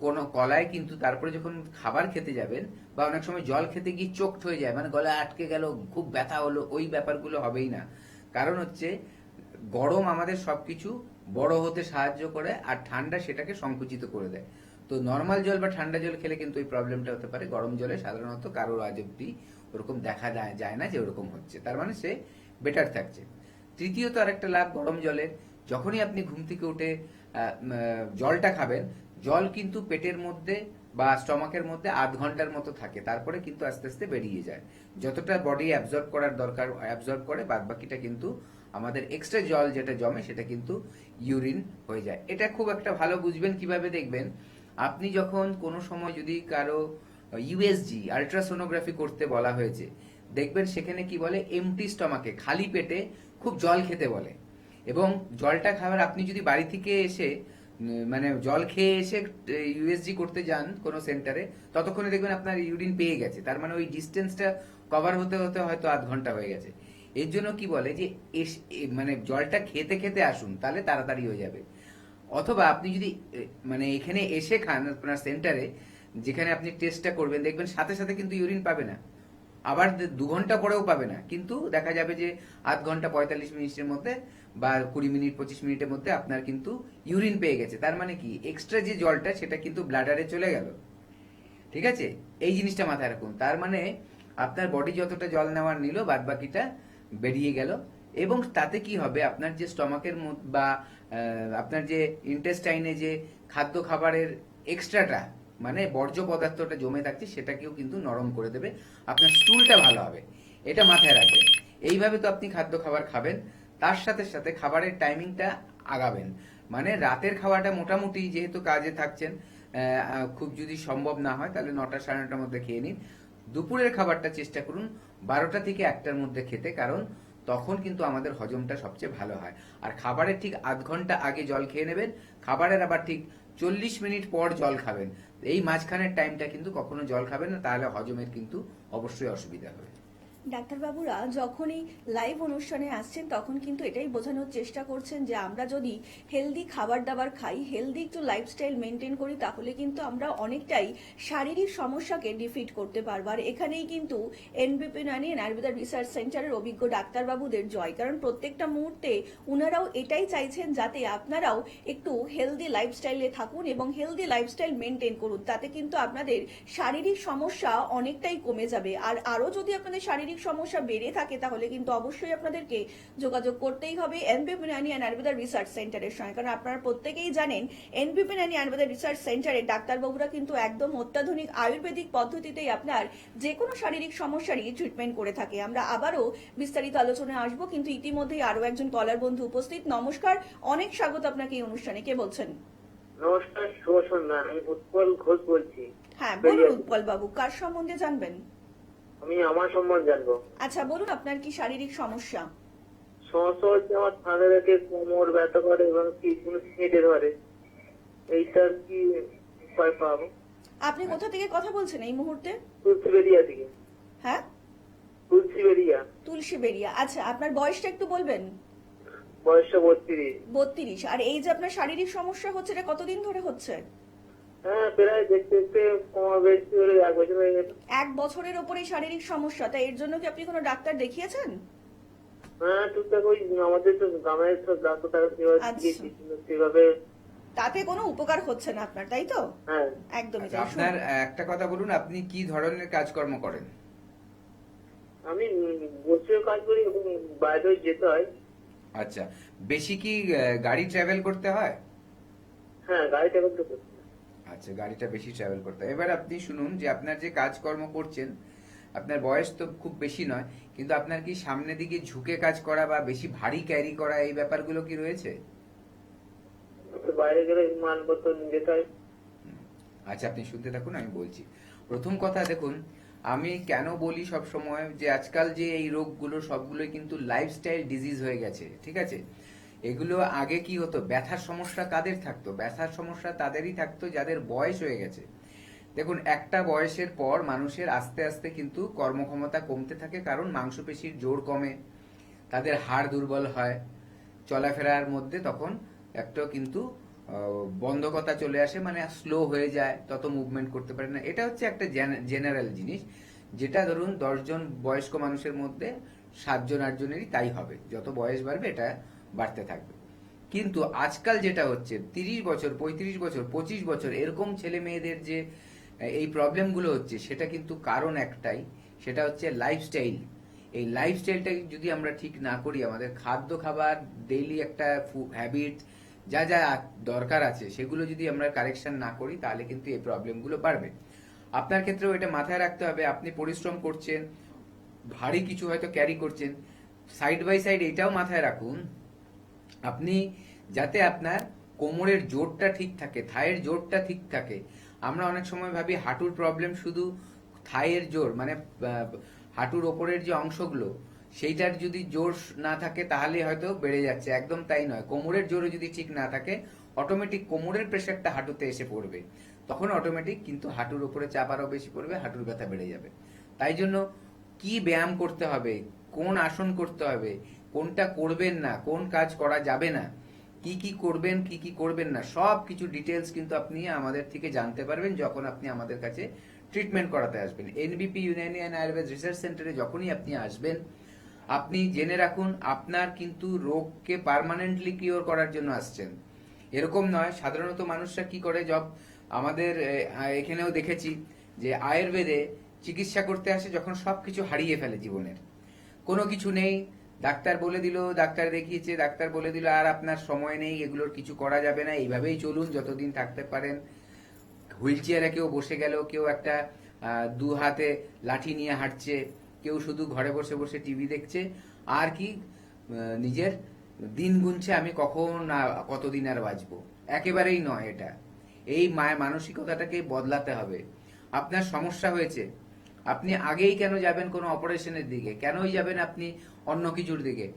কোনো গলায় কিন্তু তারপরে যখন খাবার খেতে যাবেন বা অনেক সময় জল খেতে গিয়ে চোকড হয়ে যায়, মানে গলায় আটকে গেল, খুব ব্যথা হলো, ওই ব্যাপারগুলো হবেই না। কারণ হচ্ছে গরম আমাদের সবকিছু বড় হতে সাহায্য করে, আর ঠান্ডা সেটাকে সংকুচিত করে দেয়। তো নর্মাল জল বা ঠান্ডা জল খেলে কিন্তু ওই প্রবলেমটা হতে পারে। গরম জলে সাধারণত কারোর আজ অব্দি ওরকম দেখা যায় না যে ওরকম হচ্ছে, তার মানে সে বেটার থাকছে। তৃতীয়ত আরেকটা লাভ গরম জলের, যখনই আপনি ঘুম থেকে উঠে জলটা খাবেন, জল কিন্তু পেটের মধ্যে বা স্টমাকের মধ্যে 8 ঘন্টার মতো থাকে, তারপরে কিন্তু আস্তে আস্তে বেরিয়ে যায়। যতটা বডি অ্যাবজর্ব করার দরকার অ্যাবজর্ব করে, বাদ বাকিটা কিন্তু আমাদের এক্সট্রা জল যেটা জমে সেটা কিন্তু ইউরিন হয়ে যায়। এটা খুব একটা ভালো বুঝবেন কিভাবে, দেখবেন আপনি যখন কোনো সময় যদি কারো ইউএসজি আল্ট্রাসোনোগ্রাফি করতে বলা হয়েছে, দেখবেন সেখানে কি বলে, এমটি স্টমাকে, খালি পেটে খুব জল খেতে বলে। এবং জলটা খাবার আপনি যদি বাড়ি থেকে এসে মানে জল খেয়ে এসে ইউএসজি করতে যান কোনো সেন্টারে, ততক্ষণে দেখবেন আপনার ইউরিন পেয়ে গেছে, তার মানে ওই ডিস্টেন্সটা কভার হতে হতে হয়তো 8 ঘন্টা হয়ে গেছে। এর জন্য কি বলে যে মানে জলটা খেতে খেতে আসুন, তাহলে তাড়াতাড়ি হয়ে যাবে। অথবা আপনি যদি মানে এখানে এসে খান আপনার সেন্টারে, যেখানে আপনি টেস্টটা করবেন, দেখবেন সাথে সাথে কিন্তু ইউরিন পাবে না, আবার 2 ঘন্টা পরেও পাবে না, কিন্তু দেখা যাবে যে 8 ঘন্টা 45 মিনিটের মধ্যে বা 20 মিনিট 25 মিনিটের মধ্যে আপনার কিন্তু ইউরিন পেয়ে গেছে। তার মানে কি, এক্সট্রা যে জলটা সেটা কিন্তু ব্লাডারে চলে গেল। ঠিক আছে, এই জিনিসটা মাথায় রাখুন। তার মানে আপনার বডি যতটা জল নেওয়ার নিল, বাদ বাকিটা বেরিয়ে গেল। এবং তাতে কি হবে, আপনার যে স্টমাকের বা আপনার যে ইন্টেস্টাইনে যে খাদ্য খাবারের এক্সট্রাটা, মানে বর্জ্য পদার্থটা জমে থাকছে, সেটাকেও কিন্তু নরম করে দেবে, আপনার স্টুলটা ভালো হবে। এটা মাথায় রাখবেন। এইভাবে তো আপনি খাদ্য খাবার খাবেন, তার সাথে সাথে খাবারের টাইমিংটা আগাবেন। মানে রাতের খাওয়াটা মোটামুটি, যেহেতু কাজে থাকছেন, খুব যদি সম্ভব না হয় তাহলে 9টা সাড়ে 9টার মধ্যে খেয়ে নিন। দুপুরের খাবারটা চেষ্টা করুন 12টা থেকে 1টার মধ্যে খেতে, কারণ তখন কিন্তু আমাদের হজমটা সবচেয়ে ভালো হয়। আর খাবারের ঠিক 8 ঘন্টা আগে জল খেয়ে নেবেন, খাবারের আবার ঠিক 40 মিনিট পর জল খাবেন। এই মাঝখানের টাইমটা কিন্তু কখনো জল খাবেন না, তাহলে হজমের কিন্তু অবশ্যই অসুবিধা হবে। ডাক্তারবাবুরা যখনই লাইভ অনুষ্ঠানে আসছেন, তখন কিন্তু এটাই বোঝানোর চেষ্টা করছেন যে আমরা যদি হেলদি খাবার দাবার খাই, হেলদি একটু লাইফস্টাইল মেনটেন করি, তাহলে কিন্তু আমরা অনেকটাই শারীরিক সমস্যাকে ডিফিট করতে পারবো। আর এখানেই কিন্তু এনবিপি ইউনানি আয়ুর্বেদা রিসার্চ সেন্টারের অভিজ্ঞ ডাক্তারবাবুদের জয়, কারণ প্রত্যেকটা মুহূর্তে উনারাও এটাই চাইছেন যাতে আপনারাও একটু হেলদি লাইফস্টাইলে থাকুন এবং হেলদি লাইফস্টাইল মেনটেন করুন। তাতে কিন্তু আপনাদের শারীরিক সমস্যা অনেকটাই কমে যাবে। আর আরো যদি আপনাদের শারীরিক সমস্যা বেড়ে থাকে, তাহলে কিন্তু অবশ্যই আপনাদেরকে যোগাযোগ করতেই হবে এনবিপি ইউনানি আয়ুর্বেদা রিসার্চ সেন্টারের সঙ্গে। কারণ আপনারা প্রত্যেকেই জানেন, এনবিপি ইউনানি আয়ুর্বেদা রিসার্চ সেন্টারে ডাক্তারবাবুরা কিন্তু একদম অত্যাধুনিক আয়ুর্বেদিক পদ্ধতিতেই আপনার যে কোনো শারীরিক সমস্যারই ট্রিটমেন্ট করে থাকে। আমরা আবারও বিস্তারিত আলোচনায় আসবো, কিন্তু ইতিমধ্যেই আরো একজন কলার বন্ধু উপস্থিত। নমস্কার, অনেক স্বাগত আপনাকে এই অনুষ্ঠানে। কে বলছেন? নমস্কার, শুভ সন্ধ্যা। আমি উৎপল ঘোষ বলছি। হ্যাঁ বলুন উৎপল বাবু, কার সম্বন্ধে জানবেন? আমি আমার সম্বন্ধে জানবো। আচ্ছা বলুন, আপনার কি শারীরিক সমস্যা? সমস্যা হচ্ছে আমার ঠান্ডা লেগে কোমর ব্যথা করে এবং পিঠগুলো কেটে ধরে। এইটার কি উপায় পাবো? আপনি কোথা থেকে কথা বলছেন এই মুহূর্তে? তুলসীবেরিয়া থেকে। হ্যাঁ, তুলসীবেরিয়া। তুলসী বেরিয়া। আচ্ছা, আপনার বয়সটা একটু বলবেন? বয়সটা 32। 32। আর এই যে আপনার শারীরিক সমস্যা হচ্ছে, এটা কতদিন ধরে হচ্ছে? হ্যাঁ, প্রায় দেখতে দেখতে কোমর বেশি হলে 1 বছর হয়ে গেছে। 1 বছরের ওপরে শারীরিক সমস্যা, তাই এর জন্য কি আপনি কোনো ডাক্তার দেখিয়েছেন? হ্যাঁ, টুকটাক ওই আমাদের তো গ্রামের সব ডাক্তার আচ্ছা। সেভাবে। তাতে কোনো উপকার হচ্ছে না আপনার, তাই তো? হ্যাঁ, একদমই আচ্ছা, তাই। আপনার একটা কথা বলুন, আপনি কি ধরনের কাজকর্ম করেন? আমি বসেও কাজ করি এবং বাইরেও যেতে হয়। আচ্ছা, বেশি কি গাড়ি ট্রাভেল করতে হয়? হ্যাঁ, গাড়িটা করতে করতে। আচ্ছা, গাড়িটা বেশি ট্রাভেল করতে হয়। এবার আপনি শুনুন যে আপনার যে কাজকর্ম করছেন, আপনার বয়স তো খুব বেশি নয়, কিন্তু আপনার কি সামনের দিকে ঝুঁকে কাজ করা বা বেশি ভারী ক্যারি করা, এই ব্যাপারগুলো কি রয়েছে? বাইরে গেলে মালপত্র যেতে হয়। আচ্ছা, আপনি শুনতে থাকুন, আমি বলছি। প্রথম কথা দেখুন, আমি কেন বলি সব সময় যে আজকাল যে এই রোগগুলো সবগুলোই কিন্তু লাইফস্টাইল ডিজিজ হয়ে গেছে, ঠিক আছে? এগুলো আগে কি হতো, ব্যথার সমস্যা কাদের থাকতো? ব্যথার সমস্যা তাদেরই থাকতো যাদের বয়স হয়ে গেছে। দেখুন, একটা বয়সের পর মানুষের আস্তে আস্তে কিন্তু কর্মক্ষমতা কমতে থাকে, কারণ মাংসপেশির জোর কমে, তাদের হাড় দুর্বল হয়, চলাফেরার মধ্যে তখন একটা কিন্তু বন্ধকতা চলে আসে, মানে স্লো হয়ে যায়, তত মুভমেন্ট করতে পারে না। এটা হচ্ছে একটা জেনারেল জিনিস, যেটা ধরুন 10 জন বয়স্ক মানুষের মধ্যে 7 জন 8 জনেরই তাই হবে, যত বয়স বাড়বে এটা বাড়তে থাকবে। কিন্তু আজকাল যেটা হচ্ছে 30 বছর, 35 বছর, 25 বছর এরকম ছেলে মেয়েদের যে এই প্রবলেমগুলো হচ্ছে, সেটা কিন্তু কারণ একটাই, সেটা হচ্ছে লাইফস্টাইল। এই লাইফস্টাইলটা যদি আমরা ঠিক না করি, আমাদের খাদ্য খাবার, ডেইলি একটা হ্যাবিট, যা যা দরকার আছে সেগুলো যদি আমরা কারেকশন না করি, তাহলে কিন্তু এই প্রবলেমগুলো বাড়বে। আপনার ক্ষেত্রেও এটা মাথায় রাখতে হবে, আপনি পরিশ্রম করছেন, ভারী কিছু হয়তো ক্যারি করছেন, সাইড বাই সাইড এটাও মাথায় রাখুন আপনি যাতে আপনার কোমরের জোরটা ঠিক থাকে, থায়ের জোরটা ঠিক থাকে। আমরা অনেক সময় ভাবি হাঁটুর প্রবলেম শুধু থায়ের জোর, মানে হাঁটুর ওপরের যে অংশগুলো সেইটার যদি জোর না থাকে তাহলে হয়তো বেড়ে যাচ্ছে, একদম তাই নয়। কোমরের জোরে যদি ঠিক না থাকে, অটোমেটিক কোমরের প্রেশারটা হাঁটুতে এসে পড়বে, তখন অটোমেটিক কিন্তু হাঁটুর উপরে চাপ আরো বেশি পড়বে, হাঁটুর ব্যথা বেড়ে যাবে। তাই জন্য কি ব্যায়াম করতে হবে, কোন আসন করতে হবে, কোনটা করবেন না, কোন কাজ করা যাবে না, কি কি করবেন কি কি করবেন না, সব কিছু ডিটেলস কিন্তু আপনি আমাদের থেকে জানতে পারবেন যখন আপনি আমাদের কাছে ট্রিটমেন্ট করাতে আসবেন। এনবিপি ইউনানি অ্যান্ড আয়ুর্বেদ রিসার্চ সেন্টারে যখনই আপনি আসবেন, আপনি জেনে রাখুন আপনার কিন্তু রোগকে পার্মানেন্টলি কিওর করার জন্য আসছেন। এরকম নয়, সাধারণত মানুষরা কি করে, আমাদের এখানেও দেখেছি যে আয়ুর্বেদে চিকিৎসা করতে আসে যখন সবকিছু হারিয়ে ফেলে জীবনের, কোনো কিছু নেই, ডাক্তার বলে দিল, ডাক্তার দেখিয়েছে, ডাক্তার বলে দিল আর আপনার সময় নেই, এগুলোর কিছু করা যাবে না, এইভাবেই চলুন যতদিন থাকতে পারেন। হুইল চেয়ারে কেউ বসে গেল, কেউ একটা 2 হাতে লাঠি নিয়ে হাঁটছে, কেউ শুধু ঘরে বসে বসে টিভি দেখছে, আর কি নিজের দিন গুনছে, আমি কখন কতদিন আর বাঁচবো। একেবারেই নয় এটা। এই মানসিকতাটাকে বদলাতে হবে। আপনার সমস্যা হয়েছে, আপনি আগেই কেন যাবেন কোনো অপারেশনের দিকে, কেনই যাবেন আপনি অন্য কিছুর দিকে?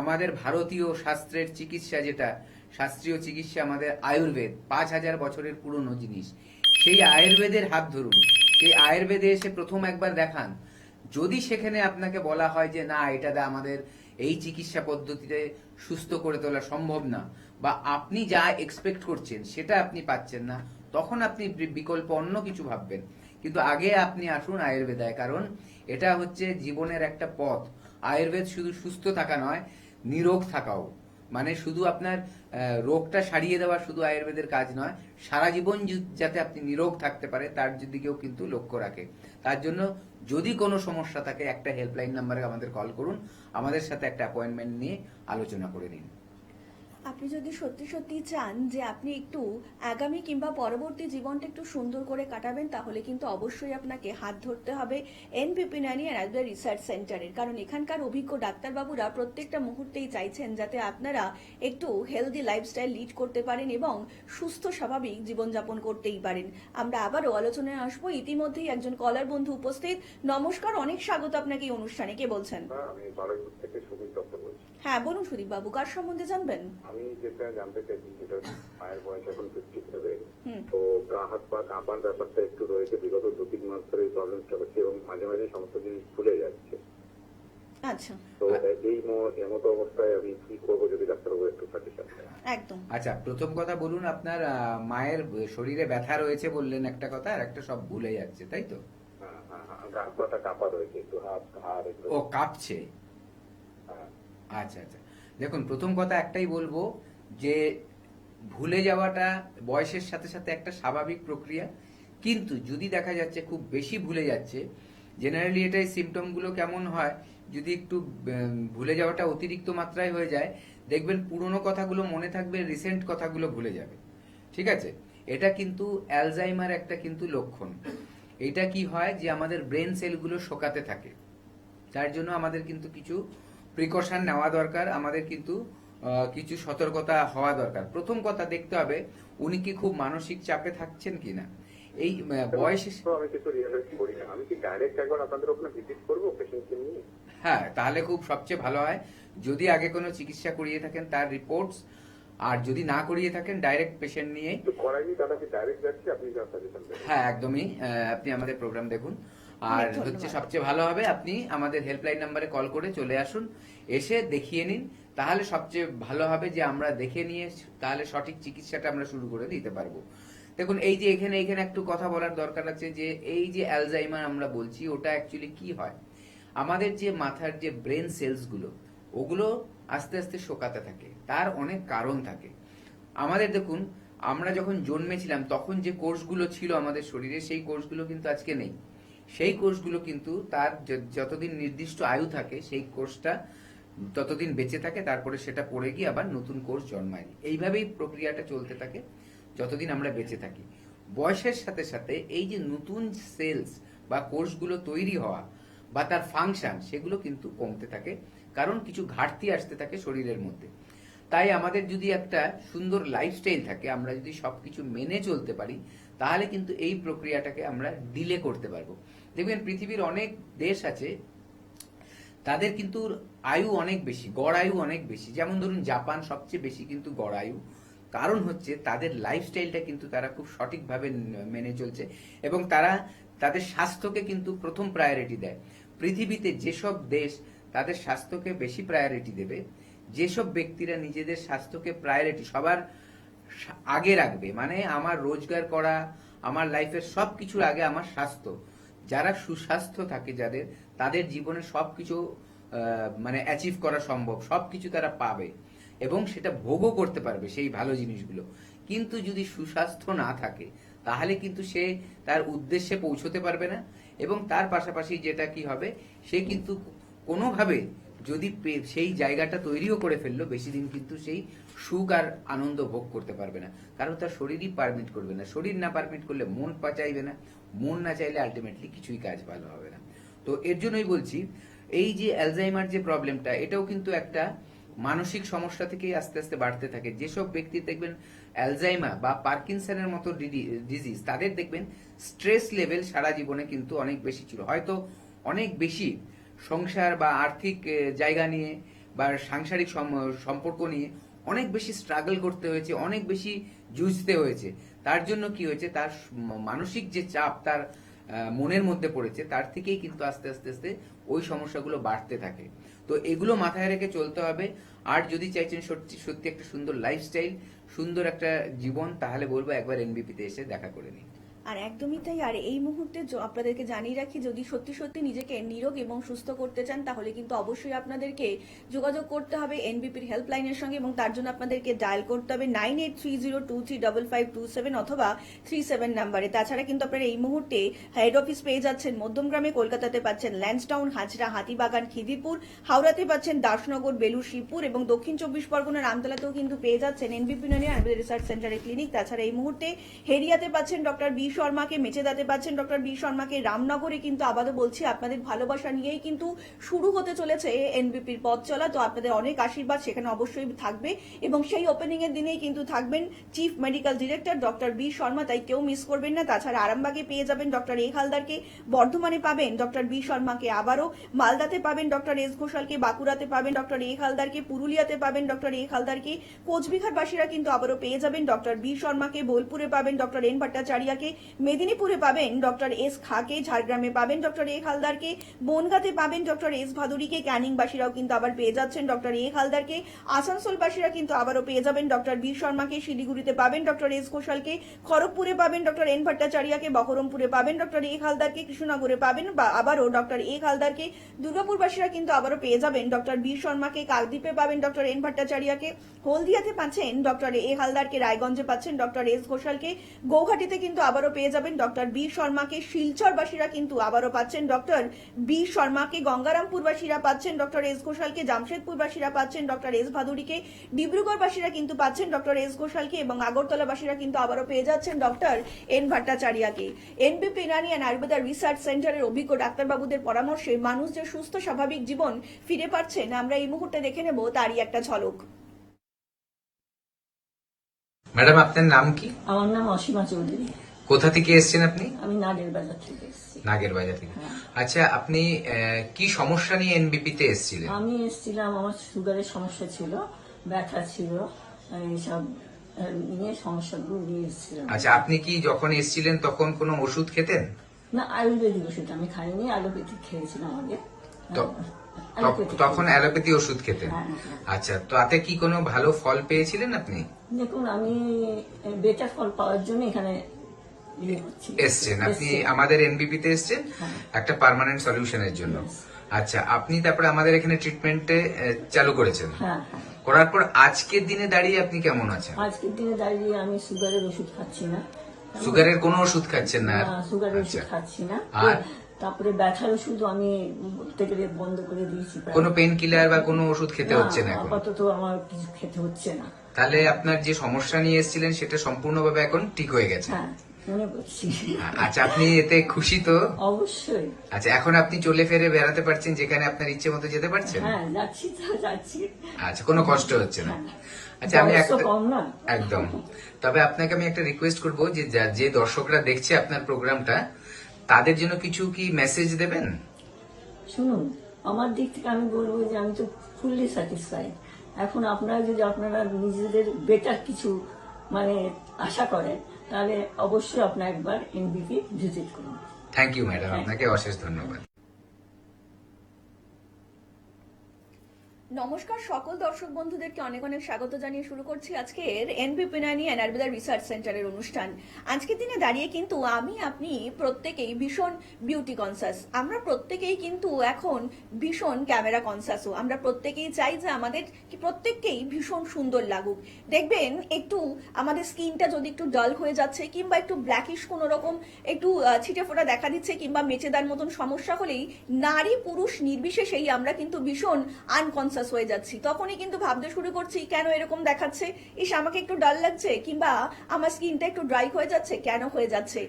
আমাদের ভারতীয় শাস্ত্রের চিকিৎসা, যেটা শাস্ত্রীয় চিকিৎসা, আমাদের আয়ুর্বেদ 5000 বছরের পুরনো জিনিস, সেই আয়ুর্বেদের হাত ধরুন, সেই আয়ুর্বেদে এসে প্রথম একবার দেখান। যদি সেখানে আপনাকে বলা হয় যে না, এটা আমাদের এই চিকিৎসা পদ্ধতিতে সুস্থ করে তোলা সম্ভব না, বা আপনি যা এক্সপেক্ট করছেন সেটা আপনি পাচ্ছেন না, তখন আপনি বিকল্প অন্য কিছু ভাববেন। কিন্তু আগে আপনি আসুন আয়ুর্বেদায়, কারণ এটা হচ্ছে জীবনের একটা পথ। আয়ুর্বেদ শুধু সুস্থ থাকা নয়, নিরোগ থাকাও, মানে শুধু আপনার রোগটা সারিয়ে দেওয়া শুধু আয়ুর্বেদের কাজ নয়, সারা জীবন যাতে আপনি নিরোগ থাকতে পারে তার দিকেও কিন্তু লক্ষ্য রাখে। তার জন্য যদি কোনো সমস্যা থাকে, একটা হেল্পলাইন নাম্বারে আমাদের কল করুন, আমাদের সাথে একটা অ্যাপয়েন্টমেন্ট নিয়ে আলোচনা করে নিন। আপনি যদি সত্যি সত্যি চান যে আপনি একটু আগামী কিংবা পরবর্তী জীবনটা একটু সুন্দর করে কাটাবেন, তাহলে কিন্তু অবশ্যই আপনাকে হাত ধরতে হবে এনবিপি ইউনানি অ্যান্ড আয়ুর্বেদ রিসার্চ সেন্টারের। কারণ এখানকার অভিজ্ঞ ডাক্তারবাবুরা প্রত্যেকটা মুহূর্তেই চাইছেন যাতে আপনারা একটু হেলদি লাইফস্টাইল লিড করতে পারেন এবং সুস্থ স্বাভাবিক জীবনযাপন করতেই পারেন। আমরা আবারও আলোচনায় আসবো, ইতিমধ্যেই একজন কলার বন্ধু উপস্থিত। নমস্কার, অনেক স্বাগত আপনাকে এই অনুষ্ঠানে। কে বলছেন? আমি বারুইপুর থেকে সুদীপ দত্ত বলছি। হ্যাঁ বলুন সুদীপ বাবু, কার সম্বন্ধে জানবেন? আমি যেটা জানতে চাইছি সেটা মায়ের বয়স এখন 57, হুম। তো গা হাত পা কাঁপার ব্যাপারটা একটু রয়েছে, বিগত 2-3 মাস ধরে এই প্রবলেমটা হচ্ছে এবং মাঝে মাঝে সমস্ত জিনিস ভুলে যাচ্ছে। আচ্ছা, তো এই এমতো অবস্থায় আমি কি করবো, যদি ডাক্তারবাবু একটু সাজেশন দেন। একদম। আচ্ছা, প্রথম কথা বলুন, আপনার মায়ের শরীরে ব্যথা রয়েছে বললেন একটা কথা, আর একটা সব ভুলে যাচ্ছে, তাই তো? হ্যাঁ, গা হাত পাটা কাঁপা রয়েছে, একটু হাত ঘাড় একটু। ও কাঁপছে। হ্যাঁ। আচ্ছা আচ্ছা, দেখুন প্রথম কথা একটাই বলবো যে ভুলে যাওয়াটা বয়সের সাথে সাথে একটা স্বাভাবিক প্রক্রিয়া, কিন্তু যদি দেখা যাচ্ছে খুব বেশি ভুলে যাচ্ছে, জেনারেলি এটাই সিমটমগুলো কেমন হয়, যদি একটু ভুলে যাওয়াটা অতিরিক্ত মাত্রায় হয়ে যায়, দেখবেন পুরনো কথাগুলো মনে থাকবে, রিসেন্ট কথাগুলো ভুলে যাবে। ঠিক আছে, এটা কিন্তু অ্যালজাইমার একটা কিন্তু লক্ষণ। এটা কি হয় যে আমাদের ব্রেন সেলগুলো শোকাতে থাকে, তার জন্য আমাদের কিন্তু কিছু প্রিকশন নেওয়া দরকার, আমাদের কিন্তু কিছু সতর্কতা হওয়া দরকার। প্রথম কথা দেখতে হবে উনি কি খুব মানসিক চাপে থাকছেন কিনা। এই বয়স তো আমি কিছু রিয়ালাইজ করি না, আমি কি ডাইরেক্ট একবার আপনাদের ওখানে ভিজিট করবো পেশেন্টকে নিয়ে? হ্যাঁ, তাহলে খুব সবচেয়ে ভালো হয়। যদি আগে কোনো চিকিৎসা করিয়ে থাকেন তার রিপোর্টস, আর যদি না করিয়ে থাকেন ডাইরেক্ট পেশেন্ট নিয়ে। তো করাইনি, তারা কি ডাইরেক্ট যাচ্ছে? আপনি যা সাজেশন দেন। হ্যাঁ, একদমই। আপনি আমাদের প্রোগ্রাম দেখুন। আর অনেক ধন্যবাদ। হচ্ছে সবচেয়ে ভালো হবে আপনি আমাদের হেল্পলাইন নাম্বারে কল করে চলে আসুন, এসে দেখিয়ে নিন। তাহলে সবচেয়ে ভালো হবে যে আমরা দেখে নিয়ে তাহলে সঠিক চিকিৎসাটা আমরা শুরু করে দিতে পারবো। দেখুন, এই যে এখানে একটু কথা বলার দরকার আছে যে এই যে অ্যালজাইমার আমরা বলছি, ওটা অ্যাকচুয়ালি কি হয়, আমাদের যে মাথার যে ব্রেন সেলস গুলো, ওগুলো আস্তে আস্তে শোকাতে থাকে। তার অনেক কারণ থাকে। আমাদের দেখুন, আমরা যখন জন্মেছিলাম তখন যে কোষগুলো ছিল আমাদের শরীরে, সেই কোষগুলো কিন্তু আজকে নেই। সেই কোষগুলো কিন্তু তার যতদিন নির্দিষ্ট আয়ু থাকে সেই কোষটা ততদিন বেঁচে থাকে, তারপরে সেটা পড়ে গিয়ে আবার নতুন কোষ জন্মায়। এইভাবেই প্রক্রিয়াটা চলতে থাকে যতদিন আমরা বেঁচে থাকি। বয়সের সাথে সাথে এই যে নতুন সেলস বা কোষগুলো তৈরি হওয়া বা তার ফাংশন, সেগুলো কিন্তু কমতে থাকে, কারণ কিছু ঘাটতি আসতে থাকে শরীরের মধ্যে। তাই আমাদের যদি একটা সুন্দর লাইফস্টাইল থাকে, আমরা যদি সবকিছু মেনে চলতে পারি, তাহলে কিন্তু এই প্রক্রিয়াটাকে আমরা ডিলে করতে পারবো। দেখবেন পৃথিবীর অনেক দেশ আছে, তাদের কিন্তু আয়ু অনেক বেশি, গড় আয়ু অনেক বেশি। যেমন ধরুন জাপান সবচেয়ে বেশি কিন্তু গড় আয়ু, কারণ হচ্ছে তাদের লাইফস্টাইলটা কিন্তু তারা খুব সঠিকভাবে মেনে চলছে এবং তারা তাদের স্বাস্থ্যকে কিন্তু প্রথম প্রায়োরিটি দেয়। পৃথিবীতে যেসব দেশ তাদের স্বাস্থ্যকে বেশি প্রায়োরিটি দেবে, যেসব ব্যক্তিরা নিজেদের স্বাস্থ্যকে প্রায়োরিটি সবার আগে রাখবে, মানে আমার রোজগার করা, আমার লাইফের সবকিছুর আগে আমার স্বাস্থ্য, যারা সুস্বাস্থ্য থাকে যাদের, তাদের জীবনে সবকিছু মানে অ্যাচিভ করা সম্ভব, সবকিছু তারা পাবে এবং সেটা ভোগও করতে পারবে সেই ভালো জিনিসগুলো। কিন্তু যদি সুস্বাস্থ্য না থাকে তাহলে কিন্তু সে তার উদ্দেশ্যে পৌঁছতে পারবে না, এবং তার পাশাপাশি যেটা কি হবে, সে কিন্তু কোনোভাবে যদি সেই জায়গাটা তৈরিও করে ফেললো, বেশি দিন কিন্তু সেই সুখ আর আনন্দ ভোগ করতে পারবে না, কারণ তার শরীরই পারমিট করবে না। শরীর না পারমিট করলে মন চাইবে না, মন না চাইলে আলটিমেটলি কিছুই কাজ ভালো হবে না। তো এর জন্যই বলছি, এই যে অ্যালজাইমার যে প্রবলেমটা, এটাও কিন্তু একটা মানসিক সমস্যা থেকেই আস্তে আস্তে বাড়তে থাকে। যেসব ব্যক্তি দেখবেন অ্যালজাইমার বা পার্কিনসনের মতো ডিজিজ, তাদের দেখবেন স্ট্রেস লেভেল সারা জীবনে কিন্তু অনেক বেশি ছিল, হয়তো অনেক বেশি সংসার বা আর্থিক জায়গা নিয়ে বা সাংসারিক সম্পর্ক নিয়ে অনেক বেশি স্ট্রাগল করতে হয়েছে, অনেক বেশি যুঝতে হয়েছে। তার জন্য কি হয়েছে, তার মানসিক যে চাপ তার মনের মধ্যে পড়েছে, তার থেকেই কিন্তু আস্তে আস্তে আস্তে ওই সমস্যাগুলো বাড়তে থাকে। তো এগুলো মাথায় রেখে চলতে হবে। আর যদি চাইছেন সত্যি সত্যি একটা সুন্দর লাইফস্টাইল, সুন্দর একটা জীবন, তাহলে বলবো একবার এনবিপিতে এসে দেখা করে নিন। আর একদমই তাই। আর এই মুহূর্তে আপনাদেরকে জানিয়ে রাখি, যদি সত্যি সত্যি নিজেকে নিরোগ এবং সুস্থ করতে চান, তাহলে কিন্তু অবশ্যই আপনাদেরকে যোগাযোগ করতে হবে এনবিপির হেল্পলাইনের সঙ্গে, এবং তার জন্য আপনাদেরকে ডায়াল করতে হবে 9830235527 অথবা 37 নাম্বারে। তাছাড়া কিন্তু আপনারা এই মুহূর্তে হেড অফিস পেয়ে যাচ্ছেন মধ্যমগ্রামে, কলকাতাতে পাচ্ছেন ল্যান্সটাউন, হাজরা, হাতিবাগান, খিদিরপুর, হাওড়াতে পাচ্ছেন দাসনগর, বেলুর, শিবপুর, এবং দক্ষিণ 24 পরগনার আমতলাতেও কিন্তু পেয়ে যাচ্ছেন এনবিপি আয়ুর্বেদ রিসার্চ সেন্টারের ক্লিনিক। তাছাড়া এই মুহূর্তে হেরিয়াতে পাচ্ছেন ডক্টর বি শর্মাকে, মেচেদাতে পাচ্ছেন ডক্টর বি শর্মাকে, রামনগরে কিন্তু আবারও বলছি আপনাদের ভালোবাসা নিয়েই কিন্তু শুরু হতে চলেছে এনবিপির পথ চলা। তো আপনাদের অনেক আশীর্বাদ সেখানে অবশ্যই থাকবে, এবং সেই ওপেনিং এর দিনেই কিন্তু থাকবেন chief medical director doctor B Sharma, তাই কেউ মিস করবেন না। তাছাড়া আরামবাগে পেয়ে যাবেন ডক্টর এ হালদারকে, বর্ধমানে পাবেন ডক্টর বি শর্মাকে, আবারও মালদাতে পাবেন ডক্টর এস ঘোষালকে, বাঁকুড়াতে পাবেন ডক্টর এ হালদারকে, পুরুলিয়াতে পাবেন ডক্টর এ হালদারকে, কোচবিহারবাসীরা কিন্তু আবারও পেয়ে যাবেন ডক্টর বি শর্মাকে, বোলপুরে পাবেন ডক্টর এন ভট্টাচার্যকে, মেদিনীপুরে পাবেন ডক্টর এস খাকে, ঝাড়গ্রামে পাবেন ডক্টর এ হালদারকে, বনগাঁতে পাবেন ডক্টর এস ভাদুরীকে, ক্যানিংবাসীরাও কিন্তু আবার পেয়ে যাচ্ছেন ডক্টর এ হালদারকে, আসানসোলবাসীরা কিন্তু আবারও পেয়ে যাবেন ডক্টর বি শর্মাকে, শিলিগুড়িতে পাবেন ডক্টর এস ঘোষালকে, খড়গপুরে পাবেন ডক্টর এন ভট্টাচার্যকে, বহরমপুরে পাবেন ডক্টর এ হালদারকে, কৃষ্ণনগরে পাবেন বা আবারও ডক্টর এ হালদারকে, দুর্গাপুরবাসীরা কিন্তু আবারও পেয়ে যাবেন ডক্টর বি শর্মাকে, কাকদ্বীপে পাবেন ডক্টর এন ভট্টাচার্যকে, হলদিয়াতে পাচ্ছেন ডক্টর এ হালদারকে, রায়গঞ্জে পাচ্ছেন ডক্টর এস ঘোষালকে, গৌহাটিতে কিন্তু আবারও পেয়ে যাবেন ডক্টর বি শর্মাকে, শিলচরবাসীরা কিন্তু আবারও পাচ্ছেন ডক্টর বি শর্মাকে, গঙ্গারামপুরবাসীরা পাচ্ছেন ডক্টর এস ঘোষালকে, জামশেদপুরবাসীরা পাচ্ছেন ডক্টর এস ভাদুরীকে, ডিব্রুগড়বাসীরা কিন্তু পাচ্ছেন ডক্টর এস ঘোষালকে, এবং আগরতলাবাসীরা কিন্তু আবারও পেয়ে যাচ্ছেন ডক্টর এন ভট্টাচার্যকে। এনবিপি ইউনানিয়ান আয়ুর্বেদ রিসার্চ সেন্টারের অভিজ্ঞ ডাক্তারবাবুদের পরামর্শে মানুষ যে সুস্থ স্বাভাবিক জীবন ফিরে পাচ্ছেন, আমরা এই মুহূর্তে দেখে নেব তারই একটা ঝলক। ম্যাডাম, আপনার নাম কি? আমার নাম অসীমা চৌধুরী। কোথা থেকে এসেছেন আপনি? আমি নাগের বাজার থেকে এসেছি। নাগের বাজার থেকে। হ্যাঁ। আচ্ছা, আপনি কি সমস্যা নিয়ে এনবিপি তে এসেছিলেন? আমি এসেছিলাম, আমার সুগারের সমস্যা ছিল, ব্যথা ছিল, এইসব নিয়ে সমস্যাগুলো নিয়ে এসেছিলাম। আচ্ছা, আপনি কি যখন এসেছিলেন তখন কোনো ওষুধ খেতেন? না, আয়ুর্বেদিক ওষুধ আমি খাইনি, অ্যালোপ্যাথিক খেয়েছিলাম আগে। তো- অ্যালোপ্যাথিক তখন অ্যালোপ্যাথি ওষুধ খেতেন? হ্যাঁ, হ্যাঁ। আচ্ছা, তো তাতে কি কোনো ভালো ফল পেয়েছিলেন আপনি? দেখুন, আমি বেটার ফল পাওয়ার জন্য এখানে ইয়ে করছি। এসছেন আপনি এসছি। আমাদের এনবিপি তে এসছেন হ্যাঁ। একটা পার্মানেন্ট সলিউশনের জন্য। Yes. আচ্ছা, আপনি তারপরে আমাদের এখানে ট্রিটমেন্টে চালু করেছেন। হ্যাঁ, হ্যাঁ। করার পর আজকের দিনে দাঁড়িয়ে আপনি কেমন আছেন? আজকের দিনে দাঁড়িয়ে আমি সুগারের ওষুধ খাচ্ছি না। সুগারের কোনো ওষুধ খাচ্ছেন না? না, সুগারের ওষুধ আচ্ছা। খাচ্ছি না। আর? তারপরে ব্যথার ওষুধ আমি বলতে গেলে বন্ধ করে দিয়েছি প্রায়। কোনো পেন কিলার বা কোনো ওষুধ খেতে হচ্ছে না এখন? আপাতত আমার কিছু খেতে হচ্ছে না। তাহলে আপনার যে সমস্যা নিয়ে এসেছিলেন সেটা সম্পূর্ণভাবে এখন ঠিক হয়ে গেছে? হ্যাঁ, মনে করছি। আচ্ছা, আপনি এতে খুশি তো? অবশ্যই। আচ্ছা, এখন আপনি চলে ফেরে বেড়াতে পারছেন, যেখানে আপনার ইচ্ছে মতো যেতে পারছেন? হ্যাঁ, যাচ্ছি। আচ্ছা, কোনো কষ্ট হচ্ছে না? হ্যাঁ। আচ্ছা, আমি বয়স তো একটা কম না। একদম। তবে আপনাকে আমি একটা রিকোয়েস্ট করব যে যে দর্শকরা দেখছে আপনার প্রোগ্রামটা, তাদের জন্য কিছু কি মেসেজ দেবেন? শুনুন, আমার দিক থেকে আমি বলবো যে আমি তো ফুললি স্যাটিসফাইড। এখন আপনারা যদি আপনারা নিজেদের বেটার কিছু মানে আশা করেন, তাহলে অবশ্যই আপনার একবার এনবিপি ভিজিট করুন। থ্যাংক ইউ ম্যাডাম, আপনাকে অশেষ ধন্যবাদ। নমস্কার সকল দর্শক বন্ধুদেরকে অনেক অনেক স্বাগত জানিয়ে শুরু করছি আজকের এনবি পিনানি অ্যান্ড আয়ুর্বেদা রিসার্চ সেন্টারের অনুষ্ঠান। আজকের দিনে দাঁড়িয়ে কিন্তু আমি আপনি প্রত্যেকেই ভীষণ বিউটি কনসাস। আমরা প্রত্যেকেই কিন্তু এখন ভীষণ ক্যামেরা কনসাসও। আমরা প্রত্যেকেই চাই যে আমাদের কি প্রত্যেককেই ভীষণ সুন্দর লাগুক। দেখবেন একটু আমাদের স্কিনটা যদি একটু ডাল হয়ে যাচ্ছে কিংবা একটু ব্ল্যাকিশ কোনো রকম একটু ছিটে ফোটা দেখা দিচ্ছে কিংবা মেচেদার মতন সমস্যা হলেই নারী পুরুষ নির্বিশেষেই আমরা কিন্তু ভীষণ আনকনসাস হয়ে যাচ্ছি। তখনই কিন্তু ভাবতে শুরু করছি কেন এরকম দেখাচ্ছে, ইস আমাকে একটু ডাল লাগছে কিংবা আমার স্কিনটা একটু ড্রাই হয়ে যাচ্ছে, কেন হয়ে যাচ্ছে।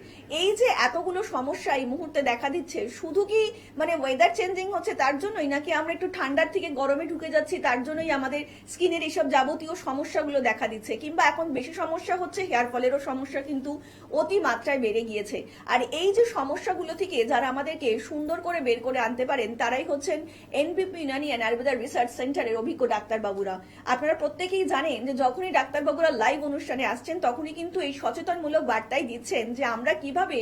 এই যে এতগুলো সমস্যা এই মুহূর্তে দেখা দিচ্ছে, শুধু কি মানে ওয়েদার চেঞ্জিং হচ্ছে তার জন্যই, নাকি আমরা একটু ঠান্ডার থেকে গরমে ঢুকে যাচ্ছি তার জন্যই আমাদের স্কিনের এইসব যাবতীয় সমস্যাগুলো দেখা দিচ্ছে, কিংবা এখন বেশি সমস্যা হচ্ছে হেয়ার ফলেরও সমস্যা কিন্তু অতি মাত্রায় বেড়ে গিয়েছে। আর এই যে সমস্যাগুলো থেকে যারা আমাদেরকে সুন্দর করে বের করে আনতে পারেন তারাই হচ্ছেন এনবিপি ইউনানি অ্যান্ড আয়ুর্বেদা রিসার্চ সেন্টারের অভিজ্ঞ ডাক্তারবাবুরা। আপনারা প্রত্যেকেই জানেন যে যখনই ডাক্তারবাবুরা লাইভ অনুষ্ঠানে আসছেন তখনই কিন্তু এই সচেতনমূলক বার্তাই দিচ্ছেন যে আমরা কিভাবে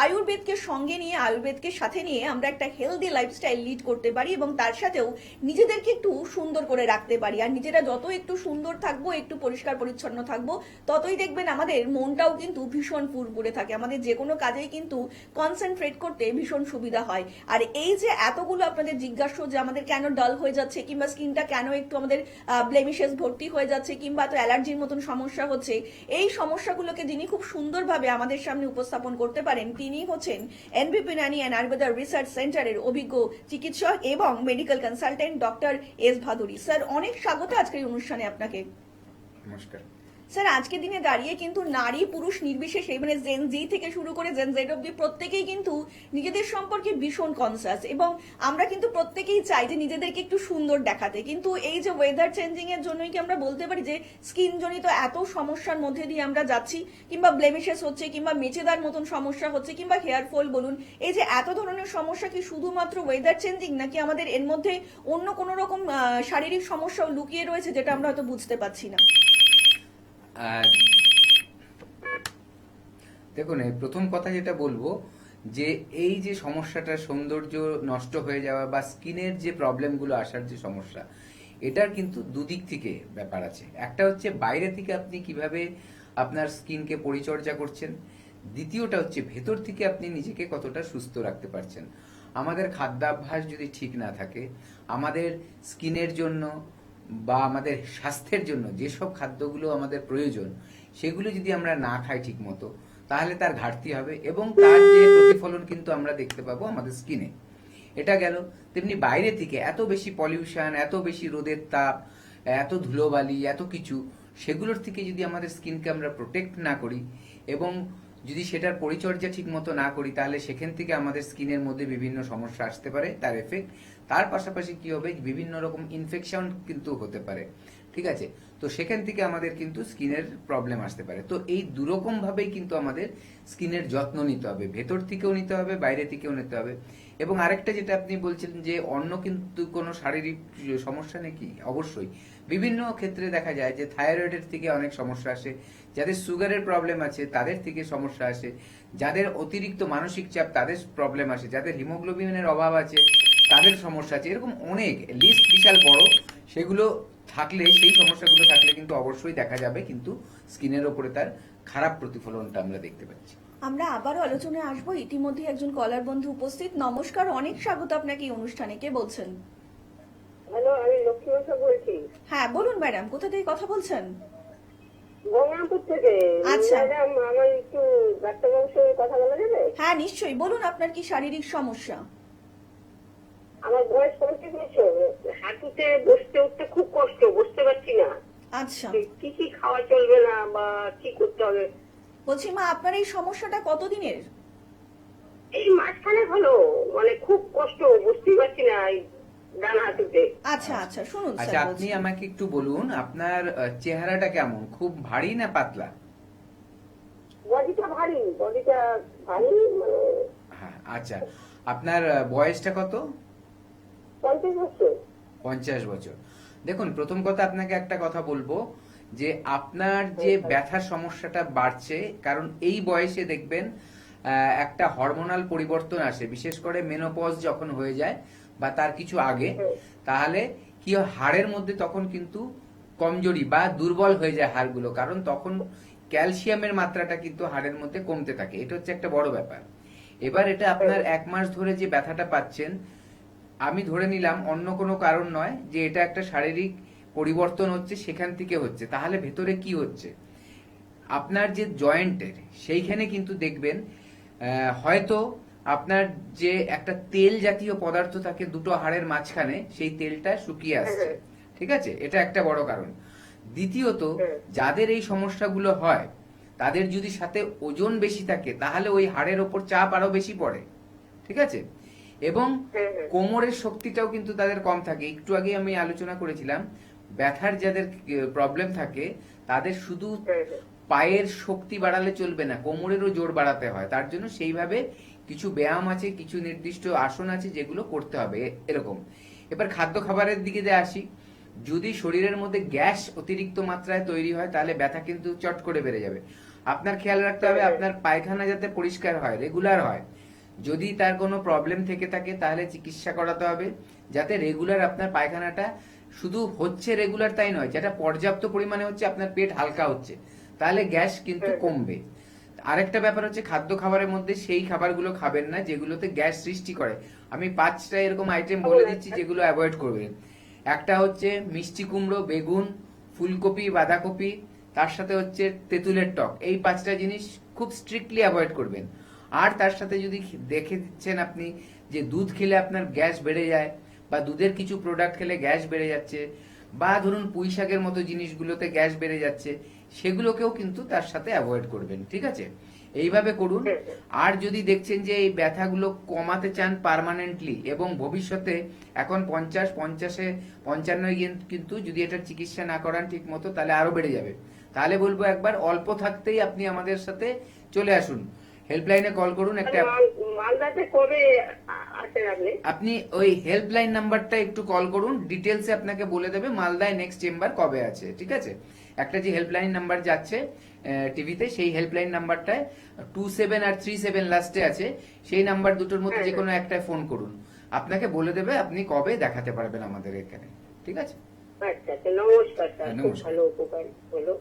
আয়ুর্বেদকে সঙ্গে নিয়ে আয়ুর্বেদকে সাথে নিয়ে আমরা একটা হেলদি লাইফস্টাইল লিড করতে পারি এবং তার সাথেও নিজেদেরকে একটু সুন্দর করে রাখতে পারি। আর নিজেরা যত একটু সুন্দর থাকবো, একটু পরিষ্কার পরিচ্ছন্ন থাকবো, ততই দেখবেন আমাদের মনটাও কিন্তু ভীষণ ফুরফুরে থাকে, আমাদের যে কোনো কাজেই কিন্তু কনসেন্ট্রেট করতে ভীষণ সুবিধা হয়। আর এই যে এতগুলো আপনাদের জিজ্ঞাসা যে আমাদের কেন ডাল হয়ে যাচ্ছে কিংবা স্কিনটা কেন একটু আমাদের ব্লেমিশেস ভর্তি হয়ে যাচ্ছে কিংবা তো অ্যালার্জির মতন সমস্যা হচ্ছে, এই সমস্যাগুলোকে যিনি খুব সুন্দরভাবে আমাদের সামনে উপস্থাপন করতে পারেন তিনি হচ্ছেন এনবিপি ইউনানি অ্যান্ড আয়ুর্বেদা রিসার্চ সেন্টারের অভিজ্ঞ চিকিৎসক এবং medical consultant doctor S Bhaduri. Sir অনেক স্বাগত আজকের এই অনুষ্ঠানে আপনাকে। নমস্কার স্যার আজকের দিনে দাঁড়িয়ে কিন্তু নারী পুরুষ নির্বিশেষে মানে জেন জি থেকে শুরু করে জেন জেড অব্দি প্রত্যেকেই কিন্তু নিজেদের সম্পর্কে ভীষণ কনসাস এবং আমরা কিন্তু প্রত্যেকেই চাই যে নিজেদেরকে একটু সুন্দর দেখাতে। কিন্তু এই যে ওয়েদার চেঞ্জিং এর জন্যই কি আমরা বলতে পারি যে স্কিন জনিত এত সমস্যার মধ্যে দিয়ে আমরা যাচ্ছি, কিংবা ব্লেমিশেস হচ্ছে কিংবা মেচেদার মতন সমস্যা হচ্ছে কিংবা হেয়ার ফল বলুন, এই যে এত ধরনের সমস্যা কি শুধুমাত্র ওয়েদার চেঞ্জিং নাকি আমাদের এর মধ্যে অন্য কোনো রকম শারীরিক সমস্যাও লুকিয়ে রয়েছে যেটা আমরা হয়তো বুঝতে পারছি না? দেখুন, এই প্রথম কথা যেটা বলবো যে এই যে সমস্যাটা সৌন্দর্য নষ্ট হয়ে যাওয়া বা স্কিনের যে প্রবলেমগুলো আসার যে সমস্যা, এটার কিন্তু দুদিক থেকে ব্যাপার আছে। একটা হচ্ছে বাইরে থেকে আপনি কিভাবে আপনার স্কিনকে পরিচর্যা করছেন, দ্বিতীয়টা হচ্ছে ভেতর থেকে আপনি নিজেকে কতটা সুস্থ রাখতে পারছেন। আমাদের খাদ্যাভ্যাস যদি ঠিক না থাকে, আমাদের স্কিনের জন্য বা আমাদের স্বাস্থ্যের জন্য যেসব খাদ্যগুলো আমাদের প্রয়োজন সেগুলো যদি আমরা না খাই ঠিক মতো, তাহলে তার ঘাটতি হবে এবং তার যে প্রতিফলন কিন্তু আমরা দেখতে পাবো আমাদের স্কিনে। এটা গেল। তেমনি বাইরে থেকে এত বেশি পলিউশন, এত বেশি রোদের তাপ, এত ধুলোবালি, এত কিছু, সেগুলোর থেকে যদি আমাদের স্কিনকে আমরা প্রোটেক্ট না করি এবং যদি সেটার পরিচর্যা ঠিক মতো না করি, তাহলে সেখান থেকে আমাদের স্কিনের মধ্যে বিভিন্ন সমস্যা আসতে পারে, তার এফেক্ট। তার পাশাপাশি কি হবে, বিভিন্ন রকম ইনফেকশন কিন্তু হতে পারে, ঠিক ঠিক আছে? তো সেখান থেকে আমাদের কিন্তু স্কিনের প্রবলেম আসতে পারে। তো এই দুরকম ভাবেই কিন্তু আমাদের স্কিনের যত্ন নিতে হবে, ভেতর থেকেও নিতে হবে, বাইরে থেকেও নিতে হবে। এবং আরেকটা যেটা আপনি বলছিলেন যে অন্য কিন্তু কোনো শারীরিক সমস্যা নাকি, অবশ্যই বিভিন্ন ক্ষেত্রে দেখা যায় যে থাইরয়েডের থেকে অনেক সমস্যা আসে, যাদের সুগারের প্রবলেম আছে তাদের থেকে সমস্যা আসে, যাদের অতিরিক্ত মানসিক চাপ তাদের প্রবলেম আসে, যাদের হিমোগ্লোবিনের অভাব আছে তাদের সমস্যা আছে, এরকম অনেক লিস্ট বিশাল বড়। সেগুলো থাকলে, সেই সমস্যাগুলো থাকলে কিন্তু অবশ্যই দেখা যাবে কিন্তু স্কিনের ওপরে তার খারাপ প্রতিফলনটা আমরা দেখতে পাচ্ছি। আমরা আবারও আলোচনায় আসবো। ইতিমধ্যে একজন কলার বন্ধু উপস্থিত। নমস্কার, অনেক স্বাগত আপনাকে এই অনুষ্ঠানে। কে বলছেন? হ্যালো, আমি লক্ষ্মীবাসা বলছি, হ্যাঁ বলুন ম্যাডাম, কোথা থেকে কথা বলছেন? গঙ্গাপুর থেকে। আচ্ছা। ম্যাডাম, আমার একটু ডাক্তারবাবুর সঙ্গে কথা বলা যাবে? হ্যাঁ নিশ্চয়ই, বলুন আপনার কি শারীরিক সমস্যা? আমার বয়স 35 বছর, হাঁটুতে বসতে উঠতে খুব কষ্ট, বসতে পারছি না। আচ্ছা, কি কি খাওয়া চলবে না বা কি করতে হবে? বলছি মা, আপনার এই সমস্যাটা কতদিনের? এই মাঝখানে হলো, মানে খুব কষ্ট, বসতে পারছি না এই ডান হাঁটুতে। আচ্ছা আচ্ছা, শুনুন আচ্ছা, স্যার আপনি বলছি। আমাকে একটু বলুন আপনার চেহারাটা কেমন, খুব ভারী না পাতলা? বডিটা ভারী, মানে হ্যাঁ, আচ্ছা, আপনার বয়সটা কত? 50 বছর। 50 বছর। দেখুন, প্রথম কথা আপনাকে একটা কথা বলবো যে আপনার যে ব্যথার সমস্যাটা বাড়ছে, কারণ এই বয়সে দেখবেন একটা হরমোনাল পরিবর্তন আসে, বিশেষ করে মেনোপজ যখন হয়ে যায় বা তার কিছু আগে, তাহলে কি হয়, হাড়ের মধ্যে তখন কিন্তু কমজোরি বা দুর্বল হয়ে যায় হাড়গুলো, কারণ তখন ক্যালসিয়ামের মাত্রাটা কিন্তু হাড়ের মধ্যে কমতে থাকে। এটা হচ্ছে একটা বড় ব্যাপার। এবার এটা আপনার 1 মাস ধরে যে ব্যথাটা পাচ্ছেন, আমি ধরে নিলাম অন্য কোনো কারণ নয়, যে এটা একটা শারীরিক পরিবর্তন হচ্ছে, সেখান থেকে হচ্ছে। তাহলে ভেতরে কি হচ্ছে, আপনার যে জয়েন্টের সেইখানে কিন্তু দেখবেন হয়তো আপনার যে একটা তেল জাতীয় পদার্থ থাকে দুটো হাড়ের মাঝখানে, সেই তেলটা শুকিয়ে আসছে, ঠিক আছে? এটা একটা বড় কারণ। দ্বিতীয়ত, যাদের এই সমস্যাগুলো হয় তাদের যদি সাথে ওজন বেশি থাকে, তাহলে ওই হাড়ের ওপর চাপ আরো বেশি পড়ে, ঠিক আছে? এবং কোমরের শক্তিটাও কিন্তু তাদের কম থাকে। একটু আগে আমি আলোচনা করেছিলাম, ব্যথার যাদের প্রবলেম থাকে তাদের শুধু পায়ের শক্তি বাড়ালে চলবে না, কোমরেরও জোর বাড়াতে হয়। তার জন্য সেইভাবে কিছু ব্যায়াম আছে, কিছু নির্দিষ্ট আসন আছে যেগুলো করতে হবে, এরকম। এবার খাদ্য খাবারের দিকে যে আসি, যদি শরীরের মধ্যে গ্যাস অতিরিক্ত মাত্রায় তৈরি হয় তাহলে ব্যথা কিন্তু চট করে বেড়ে যাবে। আপনার খেয়াল রাখতে হবে আপনার পায়খানা যাতে পরিষ্কার হয়, রেগুলার হয়। যদি তার কোনো প্রবলেম থেকে থাকে তাহলে চিকিৎসা করাতে হবে, যাতে রেগুলার আপনার পায়খানাটা শুধু হচ্ছে রেগুলার তাই নয়, যেটা পর্যাপ্ত পরিমাণে হচ্ছে, আপনার পেট হালকা হচ্ছে, তাহলে গ্যাস কিন্তু কমবে। আরেকটা ব্যাপার হচ্ছে, খাদ্য খাবারের মধ্যে সেই খাবারগুলো খাবেন না যেগুলোতে গ্যাস সৃষ্টি করে। আমি 5টা এরকম আইটেম বলে দিচ্ছি যেগুলো অ্যাভয়েড করবেন। একটা হচ্ছে মিষ্টি কুমড়ো, বেগুন, ফুলকপি, বাঁধাকপি, তার সাথে হচ্ছে তেঁতুলের টক। এই 5টা জিনিস খুব স্ট্রিক্টলি অ্যাভয়েড করবেন। আর তার সাথে যদি দেখে দিচ্ছেন আপনি যে দুধ খেলে আপনার গ্যাস বেড়ে যায়, বা দুধের কিছু প্রোডাক্ট খেলে গ্যাস বেড়ে যাচ্ছে, বা ধরুন পুঁই শাকের মতো জিনিসগুলোতে গ্যাস বেড়ে যাচ্ছে, সেগুলোকেও কিন্তু তার সাথে অ্যাভয়েড করবেন, ঠিক আছে? এইভাবে করুন। আর যদি দেখছেন যে এই ব্যথাগুলো কমাতে চান পার্মানেন্টলি, এবং ভবিষ্যতে এখন 50-50-55 কিন্তু যদি এটার চিকিৎসা না করান ঠিক মতো, তাহলে আরো বেড়ে যাবে। তাহলে বলবো একবার অল্প থাকতেই আপনি আমাদের সাথে চলে আসুন, হেল্পলাইনে কল করুন। একটা মালদাতে কবে আসেন আপনি? আপনি ওই হেল্পলাইন নাম্বারটা একটু কল করুন, ডিটেলসে আপনাকে বলে দেবে মালদায় নেক্সট চেম্বার কবে আছে, ঠিক আছে? একটা যে হেল্পলাইন নাম্বার যাচ্ছে টিভিতে, সেই হেল্পলাইন নাম্বারটায় 27 আর 37 লাস্টে আছে, সেই নাম্বার দুটোর মধ্যে যে কোনো একটায় ফোন করুন, আপনাকে বলে দেবে আপনি কবে দেখাতে পারবেন আমাদের এখানে, ঠিক আছে? আচ্ছা আচ্ছা, নমস্কার স্যার, খুব নমস্কার। ভালো উপকার হলো।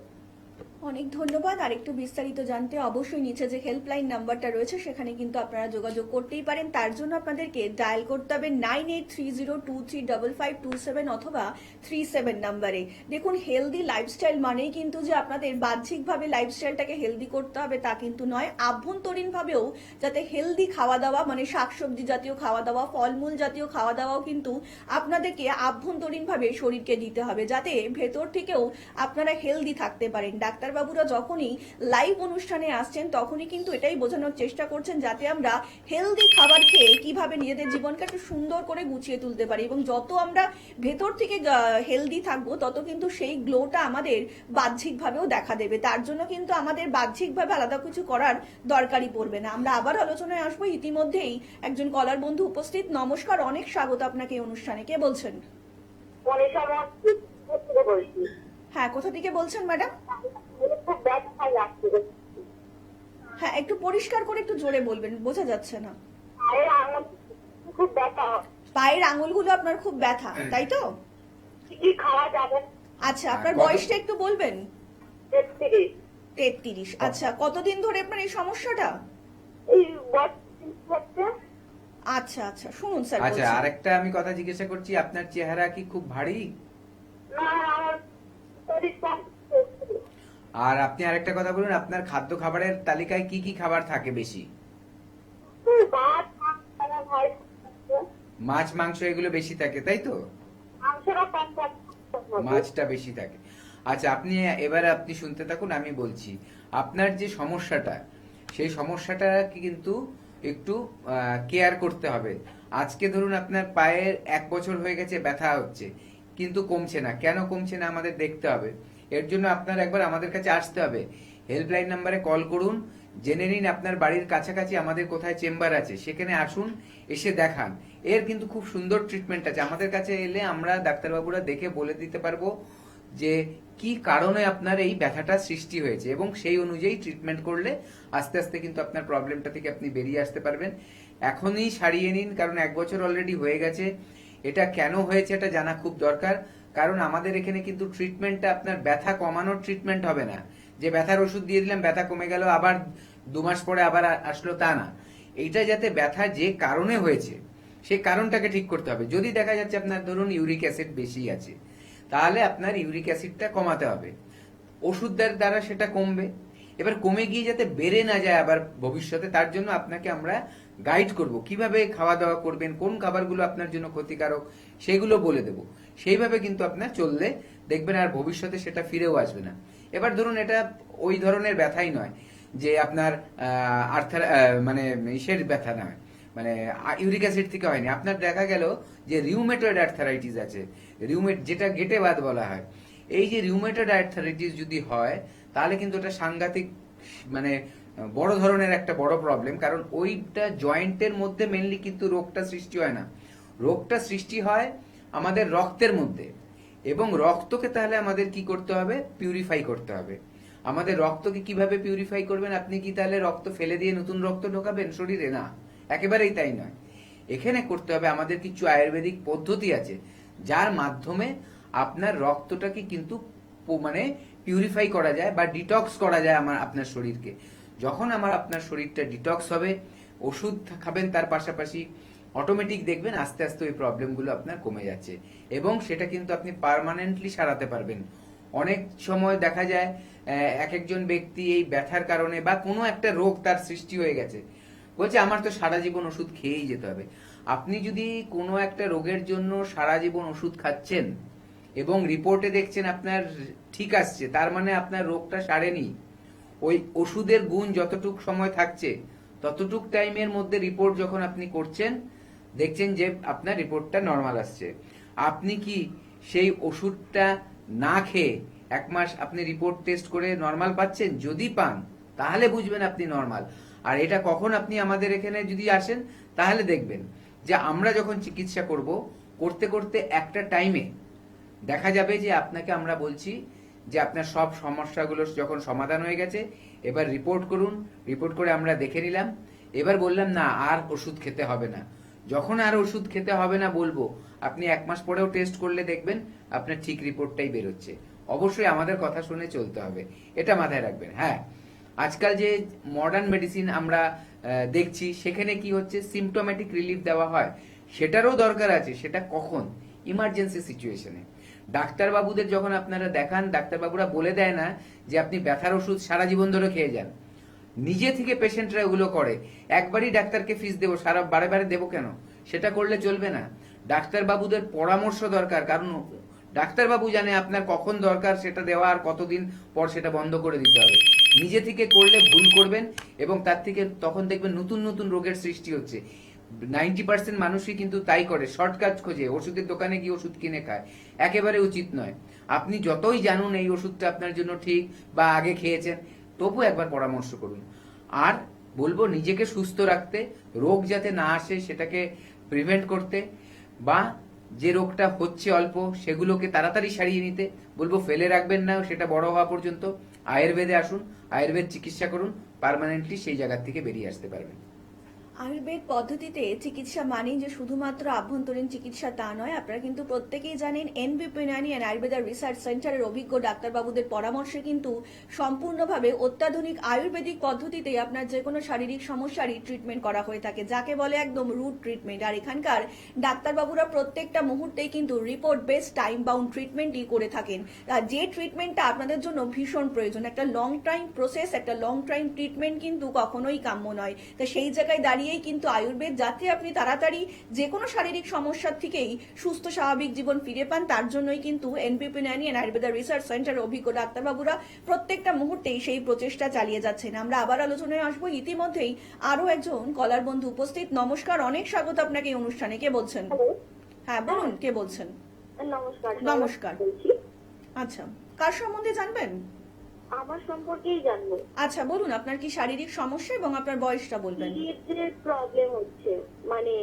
অনেক ধন্যবাদ। আর একটু বিস্তারিত জানতে অবশ্যই নিচে যে হেল্পলাইন নাম্বারটা রয়েছে সেখানে কিন্তু আপনারা যোগাযোগ করতেই পারেন। তার জন্য আপনাদেরকে ডায়াল করতে হবে 9830235527 অথবা 37 নাম্বারে। দেখুন, হেলদি লাইফস্টাইল মানেই কিন্তু যে আপনাদের বাহ্যিকভাবে লাইফস্টাইলটাকে হেলদি করতে হবে তা কিন্তু নয়, আভ্যন্তরীণভাবেও যাতে হেলদি খাওয়া দাওয়া, মানে শাকসবজি জাতীয় খাওয়া দাওয়া, ফলমূল জাতীয় খাওয়া দাওয়াও কিন্তু আপনাদেরকে আভ্যন্তরীণভাবে শরীরকে দিতে হবে, যাতে ভেতর থেকেও আপনারা হেলদি থাকতে পারেন। ডাক্তার ডাক্তারবাবুরা যখনই লাইভ অনুষ্ঠানে আসছেন তখনই কিন্তু এটাই বোঝানোর চেষ্টা করছেন যাতে আমরা হেলদি খাবার খেয়ে কিভাবে নিজেদের জীবনকে একটু সুন্দর করে গুছিয়ে তুলতে পারি, এবং যত আমরা ভেতর থেকে হেলদি থাকবো তত কিন্তু সেই গ্লোটা আমাদের বাহ্যিকভাবেও দেখা দেবে। তার জন্য কিন্তু আমাদের বাহ্যিকভাবে আলাদা কিছু করার দরকারই পড়বে না। আমরা আবার আলোচনায় আসবো, ইতিমধ্যেই একজন কলার বন্ধু উপস্থিত। নমস্কার, অনেক স্বাগত আপনাকে এই অনুষ্ঠানে। কে বলছেন? মনীষা থেকে বলছি। হ্যাঁ, কোথা থেকে বলছেন ম্যাডাম? খুব ব্যথা লাগছে, হ্যাঁ, একটু পরিষ্কার করে একটু জোরে বলবেন, বোঝা যাচ্ছে না। পায়ের আঙুল খুব ব্যথা হয়। পায়ের আঙুলগুলো আপনার খুব ব্যথা, তাই তো? কি খাওয়া যাবে? আচ্ছা, আপনার কত- বয়সটা একটু বলবেন? 33। 33। আচ্ছা, কতদিন ধরে আপনার এই সমস্যাটা? এই হচ্ছে আচ্ছা আচ্ছা, শুনুন স্যার আচ্ছা, বলছি। আরেকটা আমি কথা জিজ্ঞাসা করছি, আপনার চেহারা কি খুব ভারী? না, আমার শরীর কম। আর আপনি আরেকটা কথা বলুন, আপনার খাদ্য খাবারের তালিকায় কি কি খাবার থাকে বেশি? ভাত, মাছ, হয়। মাছ মাংস এগুলো বেশি থাকে, তাই তো? মাংসটা কম কম। মাছটা বেশি থাকে। আচ্ছা, আপনি শুনতে থাকুন, আমি বলছি। আপনার যে সমস্যাটা, সেই সমস্যাটা কিন্তু একটু কেয়ার করতে হবে। আজকে ধরুন আপনার পায়ের 1 বছর হয়ে গেছে ব্যথা হচ্ছে, কিন্তু কমছে না। কেন কমছে না আমাদের দেখতে হবে। এর জন্য আপনার একবার আমাদের কাছে আসতে হবে। হেল্পলাইন নাম্বারে কল করুন, জেনে নিন আপনার বাড়ির কাছাকাছি আমাদের কোথায় চেম্বার আছে, সেখানে আসুন, এসে দেখান। এর কিন্তু খুব সুন্দর ট্রিটমেন্ট আছে। আমাদের কাছে এলে আমরা ডাক্তারবাবুরা দেখে বলে দিতে পারবো যে কি কারণে আপনার এই ব্যথাটা সৃষ্টি হয়েছে, এবং সেই অনুযায়ী ট্রিটমেন্ট করলে আস্তে আস্তে কিন্তু আপনার প্রবলেমটা থেকে আপনি বেরিয়ে আসতে পারবেন। এখনই সারিয়ে নিন, কারণ 1 বছর অলরেডি হয়ে গেছে। এটা কেন হয়েছে এটা জানা খুব দরকার, কারণ আমাদের এখানে কিন্তু ট্রিটমেন্টটা আপনার ব্যথা কমানোর ট্রিটমেন্ট হবে না, যে ব্যথার ওষুধ দিয়ে দিলাম, ব্যথা কমে গেল, আবার 2 মাস পরে আবার আসলো, তা না। এইটা যাতে ব্যথা যে কারণে হয়েছে সেই কারণটাকে ঠিক করতে হবে। যদি দেখা যাচ্ছে আপনার ধরুন ইউরিক অ্যাসিড বেশি আছে, তাহলে আপনার ইউরিক অ্যাসিডটা কমাতে হবে, ওষুধের দ্বারা সেটা কমবে। এবার কমে গিয়ে যাতে বেড়ে না যায় আবার ভবিষ্যতে, তার জন্য আপনাকে আমরা গাইড করব, কিভাবে খাওয়া দাওয়া করবেন, কোন খাবারগুলো আপনার জন্য ক্ষতিকারক সেগুলো বলে দেব। সেইভাবে কিন্তু আপনার চললে দেখবেন আর ভবিষ্যতে সেটা ফিরেও আসবে না। এবার ধরুন এটা ওই ধরনের ব্যথাই নয় যে আপনার মানে ইসের ব্যথা নয়, মানে ইউরিক অ্যাসিড থেকে হয়নি। আপনার দেখা গেল যে রিউমেটয়েড আর্থারাইটিস আছে, যেটা গেটে বাত বলা হয়। এই যে রিউমেটয়েড আর্থারাইটিস যদি হয়, তাহলে কিন্তু এটা সাংঘাতিক, মানে বড় ধরনের একটা বড় প্রবলেম। কারণ ওইটা জয়েন্টের মধ্যে মেনলি কিন্তু রোগটা সৃষ্টি হয় না, রোগটা সৃষ্টি হয় আমাদের রক্তের মধ্যে। এবং রক্তকে তাহলে আমাদের কি করতে হবে? পিউরিফাই করতে হবে। আমাদের রক্তকে কিভাবে পিউরিফাই করবেন? আপনি কি তাহলে রক্ত ফেলে দিয়ে নতুন রক্ত ঢোকাবেন শরীরে? না, একেবারেই তাই নয়। এখানে করতে হবে, আমাদের কিছু আয়ুর্বেদিক পদ্ধতি আছে যার মাধ্যমে আপনার রক্তটাকে কিন্তু মানে পিউরিফাই করা যায় বা ডিটক্স করা যায় আপনার শরীরকে। যখন আপনার শরীরটা ডিটক্স হবে, ওষুধ খাবেন তার পাশাপাশি, অটোমেটিক দেখবেন আস্তে আস্তে ওই প্রবলেমগুলো আপনার কমে যাচ্ছে, এবং সেটা কিন্তু আপনি পার্মানেন্টলি সারাতে পারবেন। অনেক সময় দেখা যায় একজন ব্যক্তি এই ব্যথার কারণে বা কোনো একটা রোগ তার সৃষ্টি হয়ে গেছে, বলছে আমার তো সারা জীবন ওষুধ খেয়েই যেতে হবে। আপনি যদি কোনো একটা রোগের জন্য সারা জীবন ওষুধ খাচ্ছেন এবং রিপোর্টে দেখছেন আপনার ঠিক আসছে, তার মানে আপনার রোগটা সারেনি। ওই ওষুধের গুণ যতটুক সময় থাকছে ততটুক টাইমের মধ্যে রিপোর্ট যখন আপনি করছেন, দেখছেন যে আপনার রিপোর্টটা নর্মাল আসছে। আপনি কি সেই ওষুধটা না খেয়ে 1 মাস আপনি রিপোর্ট টেস্ট করে নর্মাল পাচ্ছেন? যদি পান তাহলে বুঝবেন আপনি নর্মাল। আর এটা কখন আপনি আমাদের এখানে যদি আসেন, তাহলে দেখবেন যে আমরা যখন চিকিৎসা করতে করতে একটা টাইমে দেখা যাবে যে আপনাকে আমরা বলছি যে আপনার সব সমস্যাগুলো যখন সমাধান হয়ে গেছে, এবার রিপোর্ট করুন। রিপোর্ট করে আমরা দেখে নিলাম, এবার বললাম না আর ওষুধ খেতে হবে না। যখন আর ওষুধ খেতে হবে না বলবো, আপনি 1 মাস পরেও টেস্ট করলে দেখবেন আপনার ঠিক রিপোর্টটাই বেরোচ্ছে। অবশ্যই আমাদের কথা শুনে চলতে হবে, এটা মাথায় রাখবেন। হ্যাঁ, আজকাল যে মডার্ন মেডিসিন আমরা দেখছি, সেখানে কি হচ্ছে, সিমটোম্যাটিক রিলিফ দেওয়া হয়, সেটারও দরকার আছে। সেটা কখন? ইমার্জেন্সি সিচুয়েশনে। ডাক্তারবাবুদের যখন আপনারা দেখান, ডাক্তারবাবুরা বলে দেয় না যে আপনি ব্যথার ওষুধ সারা জীবন ধরে খেয়ে যান। নিজে থেকে পেশেন্টরা এগুলো করে। একবারই ডাক্তারকে ফিস দেবো, সারা বারে বারে দেবো কেন? সেটা করলে চলবে না। ডাক্তারবাবুদের পরামর্শ দরকার, কারণ ডাক্তারবাবু জানে আপনার কখন দরকার সেটা দেওয়া আর কতদিন পর সেটা বন্ধ করে দিতে হবে। নিজে থেকে করলে ভুল করবেন এবং তার থেকে তখন দেখবেন নতুন নতুন রোগের সৃষ্টি হচ্ছে। 90% মানুষই কিন্তু তাই করে, শর্টকাট খোঁজে, ওষুধের দোকানে গিয়ে ওষুধ কিনে খায়। একেবারে উচিত নয়। আপনি যতই জানুন এই ওষুধটা আপনার জন্য ঠিক বা আগে খেয়েছেন, তবু একবার পরামর্শ করুন। আর বলবো নিজেকে সুস্থ রাখতে, রোগ যাতে না আসে সেটাকে প্রিভেন্ট করতে, বা যে রোগটা হচ্ছে অল্প সেগুলোকে তাড়াতাড়ি সারিয়ে নিতে বলবো। ফেলে রাখবেন না সেটা বড় হওয়া পর্যন্ত। আয়ুর্বেদে আসুন, আয়ুর্বেদ চিকিৎসা করুন, পার্মানেন্টলি সেই জায়গা থেকে বেরিয়ে আসতে পারবেন। আয়ুর্বেদ পদ্ধতিতে চিকিৎসা মানেই যে শুধুমাত্র আভ্যন্তরীণ চিকিৎসা তা নয়। আপনারা কিন্তু প্রত্যেকেই জানেন এনবিপি ইউনানি আয়ুর্বেদা রিসার্চ সেন্টারের অভিজ্ঞ ডাক্তারবাবুদের পরামর্শে কিন্তু সম্পূর্ণভাবে অত্যাধুনিক আয়ুর্বেদিক পদ্ধতিতে আপনার যে কোনো শারীরিক সমস্যারই ট্রিটমেন্ট করা হয়ে থাকে, যাকে বলে একদম রুট ট্রিটমেন্ট। আর এখানকার ডাক্তারবাবুরা প্রত্যেকটা মুহূর্তেই কিন্তু রিপোর্ট বেসড টাইম বাউন্ড ট্রিটমেন্টই করে থাকেন। আর যে ট্রিটমেন্টটা আপনাদের জন্য ভীষণ প্রয়োজন, একটা লং টাইম প্রসেস, একটা লং টাইম ট্রিটমেন্ট কিন্তু কখনোই কাম্য নয়। তো সেই জায়গায় দাঁড়িয়ে কিন্তু আয়ুর্বেদ, যাতে আপনি তাড়াতাড়ি যে কোনো শারীরিক সমস্যার থেকেই সুস্থ স্বাভাবিক জীবন ফিরে পান, তার জন্যই কিন্তু এনবিপি ইউনানি আয়ুর্বেদা রিসার্চ সেন্টারের অভিজ্ঞ ডাক্তারবাবুরা প্রত্যেকটা মুহূর্তেই সেই প্রচেষ্টা চালিয়ে যাচ্ছেন। আমরা আবার আলোচনায় আসবো। ইতিমধ্যেই আরো একজন কলার বন্ধু উপস্থিত। নমস্কার, অনেক স্বাগত আপনাকে এই অনুষ্ঠানে। কে বলছেন? হ্যালো, হ্যাঁ বলুন, কে বলছেন? নমস্কার। নমস্কার। বলছি, আচ্ছা, কার সম্বন্ধে জানবেন? আমার সম্পর্কেই জানবো। আচ্ছা বলুন, আপনার কি শারীরিক সমস্যা এবং আপনার বয়সটা বলবেন। পিরিয়ডের প্রবলেম হচ্ছে, মানে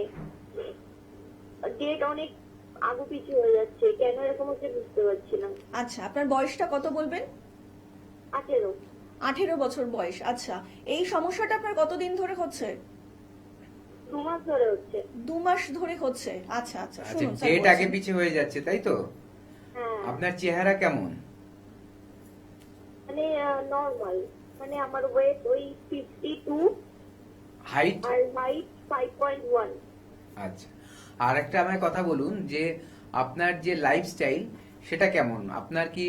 ডেট অনেক আগু পিছু হয়ে যাচ্ছে, কেন এরকম হচ্ছে বুঝতে পারছি না। আচ্ছা, আপনার বয়সটা কত বলবেন? 18। 18 বছর বয়স। আচ্ছা, এই সমস্যাটা আপনার কতদিন ধরে হচ্ছে? 2 মাস ধরে হচ্ছে। 2 মাস ধরে হচ্ছে। আচ্ছা আচ্ছা, আচ্ছা, শুনুন স্যার ডেট বলছেন। আগে পিছে হয়ে যাচ্ছে তাই তো? হ্যাঁ, আপনার চেহারা কেমন? মানে নর্মাল, মানে আমার ওয়েট ওই 52 হাইট? আর হাইট 5.1। আচ্ছা, আর একটা আমায় কথা বলুন যে আপনার যে লাইফস্টাইল সেটা কেমন? আপনার কি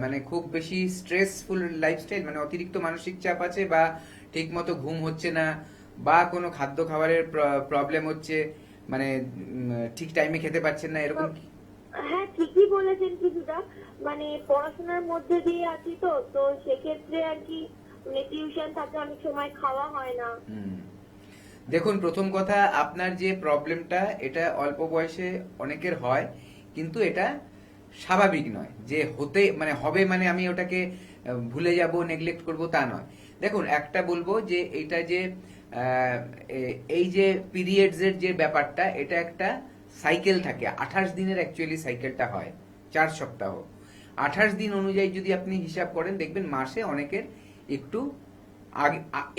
মানে খুব বেশি স্ট্রেসফুল লাইফস্টাইল, মানে অতিরিক্ত মানসিক চাপ আছে, বা ঠিক মতো ঘুম হচ্ছে না, বা কোনো খাদ্য খাবারের প্রবলেম হচ্ছে, মানে ঠিক টাইমে খেতে পারছেন না, এরকম কি? হ্যাঁ, ঠিকই বলেছেন কিছুটা, মানে পড়াশোনার মধ্যে দিয়ে আছি তো তো সেক্ষেত্রে আর কি, মানে টিউশন থাকে, অনেক সময় খাওয়া হয় না। হুম। দেখুন, প্রথম কথা, আপনার যে প্রবলেমটা এটা অল্প বয়সে অনেকের হয়, কিন্তু এটা স্বাভাবিক নয় যে হতে মানে হবে মানে আমি ওটাকে ভুলে যাব, নেগলেক্ট করব, তা নয়। দেখুন, একটা বলবো যে এইটা যে এই যে পিরিয়ডস এর যে ব্যাপারটা, এটা একটা সাইকেল থাকে। 28 দিনের অ্যাকচুয়ালি সাইকেলটা হয়, 4 সপ্তাহ। 28 দিন অনুযায়ী যদি আপনি হিসাব করেন, দেখবেন মাসে অনেকের একটু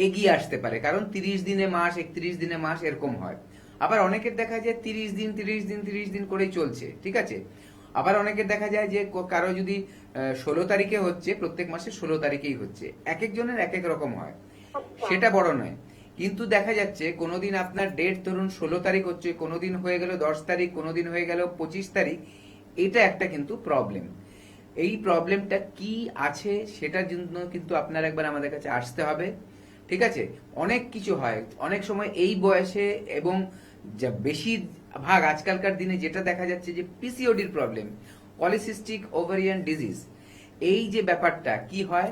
এগিয়ে আসতে পারে, কারণ 30 দিনে মাস, 31 দিনে মাস এরকম হয়। আবার অনেকের দেখা যায় 30 দিন 30 দিন 30 দিন করেই চলছে, ঠিক আছে। আবার অনেকের দেখা যায় যে কারো যদি 16 তারিখে হচ্ছে, প্রত্যেক মাসে 16 তারিখেই হচ্ছে। এক একজনের এক এক রকম হয়, সেটা বড় নয়। কিন্তু দেখা যাচ্ছে কোনোদিন আপনার ডেট ধরুন 16 তারিখ হচ্ছে, কোনোদিন হয়ে গেল 10 তারিখ, কোনোদিন হয়ে গেল 25 তারিখ। এটা একটা কিন্তু প্রবলেম। এই প্রবলেমটা কি আছে সেটার জন্য কিন্তু আপনার একবার আমাদের কাছে আসতে হবে, ঠিক আছে। অনেক কিছু হয় অনেক সময় এই বয়সে, এবং যা বেশিরভাগ আজকালকার দিনে যেটা দেখা যাচ্ছে যে পিসিওডির প্রবলেম, পলিসিস্টিক ওভারিয়ান ডিজিজ। এই যে ব্যাপারটা কি হয়,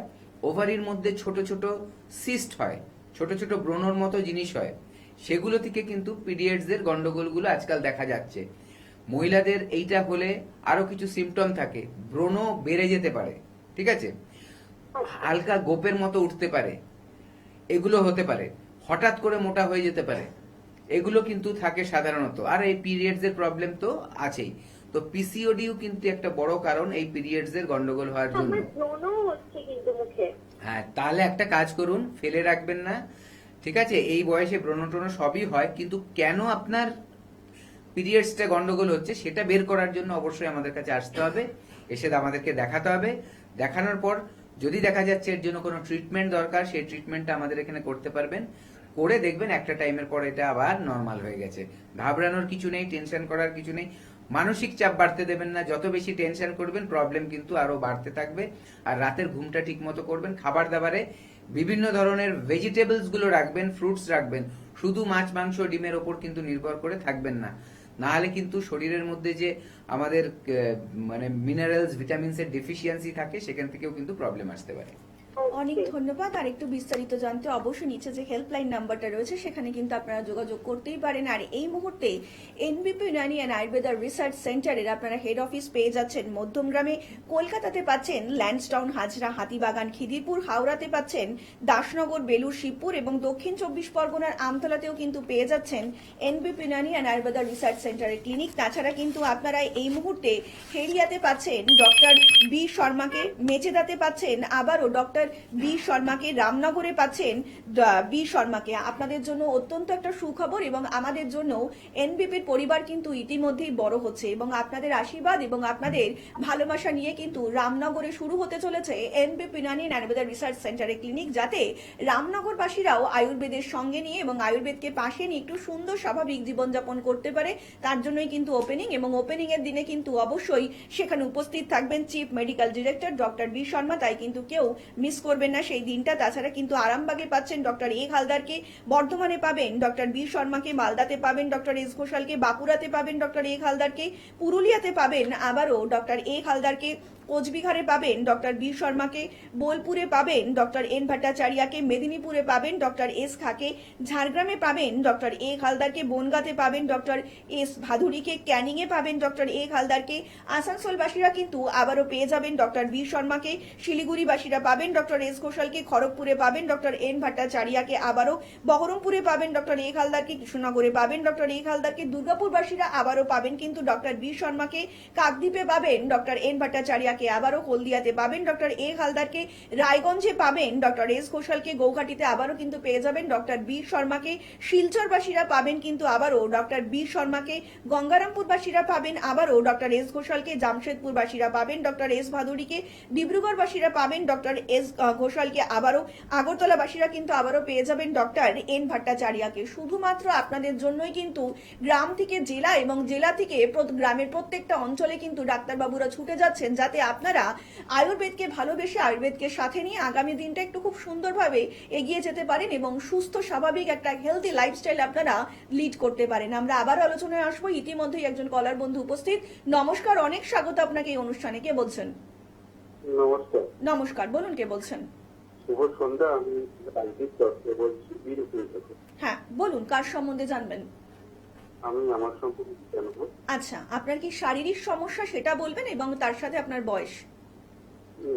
ওভারির মধ্যে ছোট ছোট সিস্ট হয়, ছোট ছোট ব্রণর মতো জিনিস হয়, সেগুলো থেকে কিন্তু পিরিয়ডস এর গন্ডগোলগুলো আজকাল দেখা যাচ্ছে। মহিলাদের এইটা হলে আরো কিছু সিমটম থাকে, ব্রণ বেড়ে যেতে পারে, ঠিক আছে, হালকা গোপের মতো উঠতে পারে, এগুলো হতে পারে, হঠাৎ করে মোটা হয়ে যেতে পারে, এগুলো কিন্তু থাকে সাধারণত। আর এই পিরিয়ডস এর প্রবলেম তো আছেই। তো পিসিওডিও কিন্তু একটা বড় কারণ এই পিরিয়ডস এর গন্ডগোল হওয়ার জন্য। আমার ব্রণও হচ্ছে কিন্তু মুখে। হ্যাঁ, তাহলে একটা কাজ করুন, ফেলে রাখবেন না, ঠিক আছে। এই বয়সে ব্রণ ট্রণ সবই হয়, কিন্তু কেন আপনার পিরিয়ডসটা গন্ডগোল হচ্ছে সেটা বের করার জন্য অবশ্যই আমাদের কাছে আসতে হবে, এসে আমাদেরকে দেখাতে হবে। দেখানোর পর যদি দেখা যাচ্ছে এর জন্য কোনো ট্রিটমেন্ট দরকার, সেই ট্রিটমেন্টটা আমাদের এখানে করতে পারবেন। করে দেখবেন একটা টাইমের পর এটা আবার নর্মাল হয়ে গেছে। ঘাবড়ানোর কিছু নেই, টেনশন করার কিছু নেই, মানসিক চাপ বাড়তে দেবেন না। যত বেশি টেনশন করবেন প্রবলেম কিন্তু আরো বাড়তে থাকবে। আর রাতের ঘুমটা ঠিক মতো করবেন। খাবার দাবারে বিভিন্ন ধরনের ভেজিটেবলস গুলো রাখবেন, ফ্রুটস রাখবেন, শুধু মাছ মাংস ডিমের ওপর কিন্তু নির্ভর করে থাকবেন না। না হলে কিন্তু শরীরের মধ্যে যে আমাদের মানে মিনারেলস ভিটামিনস এর ডেফিসিয়েন্সি থাকে সেখান থেকেও কিন্তু প্রবলেম আসতে পারে। অনেক ধন্যবাদ। আর একটু বিস্তারিত জানতে অবশ্যই নিচে যে হেল্পলাইন নাম্বারটা রয়েছে সেখানে কিন্তু আপনারা যোগাযোগ করতেই পারেন। আর এই মুহূর্তে এনবিপি ইউনানি অ্যান্ড আয়ুর্বেদা রিসার্চ সেন্টারের আপনারা হেড অফিস পেয়ে যাচ্ছেন মধ্যমগ্রামে, কলকাতাতে পাচ্ছেন ল্যান্ডসটাউন, হাজরা, হাতিবাগান, খিদিরপুর, হাওড়াতে পাচ্ছেন দাসনগর, বেলুর, শিবপুর এবং দক্ষিণ 24 পরগনার আমতলাতেও কিন্তু পেয়ে যাচ্ছেন এনবিপি ইউনানি অ্যান্ড আয়ুর্বেদা রিসার্চ সেন্টারের ক্লিনিক। তাছাড়া কিন্তু আপনারা এই মুহূর্তে হেরিয়াতে পাচ্ছেন ডক্টর বি শর্মাকে, মেচেদাতে পাচ্ছেন আবারও ডক্টর বি শর্মাকে, রামনগরে পাচ্ছেন বি শর্মাকে। আপনাদের জন্য অত্যন্ত একটা সুখবর এবং আমাদের জন্য এনবিপির পরিবার কিন্তু ইতিমধ্যেই বড় হচ্ছে এবং আপনাদের আশীর্বাদ এবং আপনাদের ভালোবাসা নিয়ে কিন্তু রামনগরে শুরু হতে চলেছে এনবিপি ইউনানি আয়ুর্বেদা রিসার্চ সেন্টারের ক্লিনিক, যাতে রামনগরবাসীরাও আয়ুর্বেদের সঙ্গে নিয়ে এবং আয়ুর্বেদকে পাশে নিয়ে একটু সুন্দর স্বাভাবিক জীবনযাপন করতে পারে। তার জন্যই কিন্তু ওপেনিং, এবং ওপেনিং এর দিনে কিন্তু অবশ্যই সেখানে উপস্থিত থাকবেন chief medical director doctor B Sharma, তাই কিন্তু কেউ মিস করবেন না সেই দিনটা। তাছাড়া কিন্তু আরামবাগে পাচ্ছেন ডক্টর এ হালদারকে, বর্ধমানে পাবেন ডক্টর বি শর্মাকে, মালদাতে পাবেন ডক্টর এস ঘোষালকে, বাঁকুড়াতে পাবেন ডক্টর এ হালদারকে, পুরুলিয়াতে পাবেন আবারও ডক্টর এ হালদারকে, কোচবিহারে পাবেন ডক্টর বি শর্মাকে, বোলপুরে পাবেন ডক্টর এন ভট্টাচার্যকে, মেদিনীপুরে পাবেন ডক্টর এস খাকে, ঝাড়গ্রামে পাবেন ডক্টর এ হালদারকে, বনগাঁতে পাবেন ডক্টর এস ভাদুরীকে, ক্যানিংয়ে পাবেন ডক্টর এ হালদারকে, আসানসোলবাসীরা কিন্তু আবারও পেয়ে যাবেন ডক্টর বি শর্মাকে, শিলিগুড়িবাসীরা পাবেন ডক্টর এস ঘোষালকে, খড়গপুরে পাবেন ডক্টর এন ভট্টাচার্যকে, আবারও বহরমপুরে পাবেন ডক্টর এ হালদারকে, কৃষ্ণনগরে পাবেন ডক্টর এ হালদারকে, দুর্গাপুরবাসীরা আবারও পাবেন কিন্তু ডক্টর বি শর্মাকে, কাকদ্বীপে পাবেন ডক্টর এন ভট্টাচার্যকে, আবারও হলদিয়াতে পাবেন ডক্টর এ হালদারকে, রায়গঞ্জে পাবেন ডক্টর এস ঘোষালকে, গৌহাটিতে আবারও কিন্তু পেয়ে যাবেন ডক্টর বি শর্মাকে, শিলচরবাসীরা পাবেন কিন্তু আবারও ডক্টর বি শর্মাকে, গঙ্গারামপুরবাসীরা পাবেন আবারও ডক্টর এস ঘোষালকে, জামশেদপুরবাসীরা পাবেন ডক্টর এস ভাদুরীকে, ডিব্রুগড়বাসীরা পাবেন ডক্টর এস ঘোষালকে, আবারও আগরতলাবাসীরা কিন্তু আবারও পেয়ে যাবেন ডক্টর এন ভট্টাচার্যকে। শুধুমাত্র আপনাদের জন্যই কিন্তু গ্রাম থেকে জেলা এবং জেলা থেকে গ্রামের প্রত্যেকটা অঞ্চলে কিন্তু ডাক্তারবাবুরা ছুটে যাচ্ছেন, যাতে আপনারা আয়ুর্বেদকে ভালোবেসে আয়ুর্বেদকে সাথে নিয়ে আগামী দিনটা একটু খুব সুন্দরভাবে এগিয়ে যেতে পারেন এবং সুস্থ স্বাভাবিক একটা হেলদি লাইফস্টাইল আপনারা লিড করতে পারেন। আমরা আবার আলোচনায় আসবো। ইতিমধ্যেই একজন কলার বন্ধু উপস্থিত। নমস্কার, অনেক স্বাগত আপনাকে এই অনুষ্ঠানে। কে বলছেন? নমস্কার। নমস্কার, বলুন কে বলছেন? শুভ সন্ধ্যা। আমি রাজদীপ দত্ত বলছি, বীরপুর থেকে। হ্যাঁ বলুন, কার সম্বন্ধে জানবেন? আমি আমার সম্পর্কে জানবো। আচ্ছা, আপনার কি শারীরিক সমস্যা সেটা বলবেন এবং তার সাথে আপনার বয়স।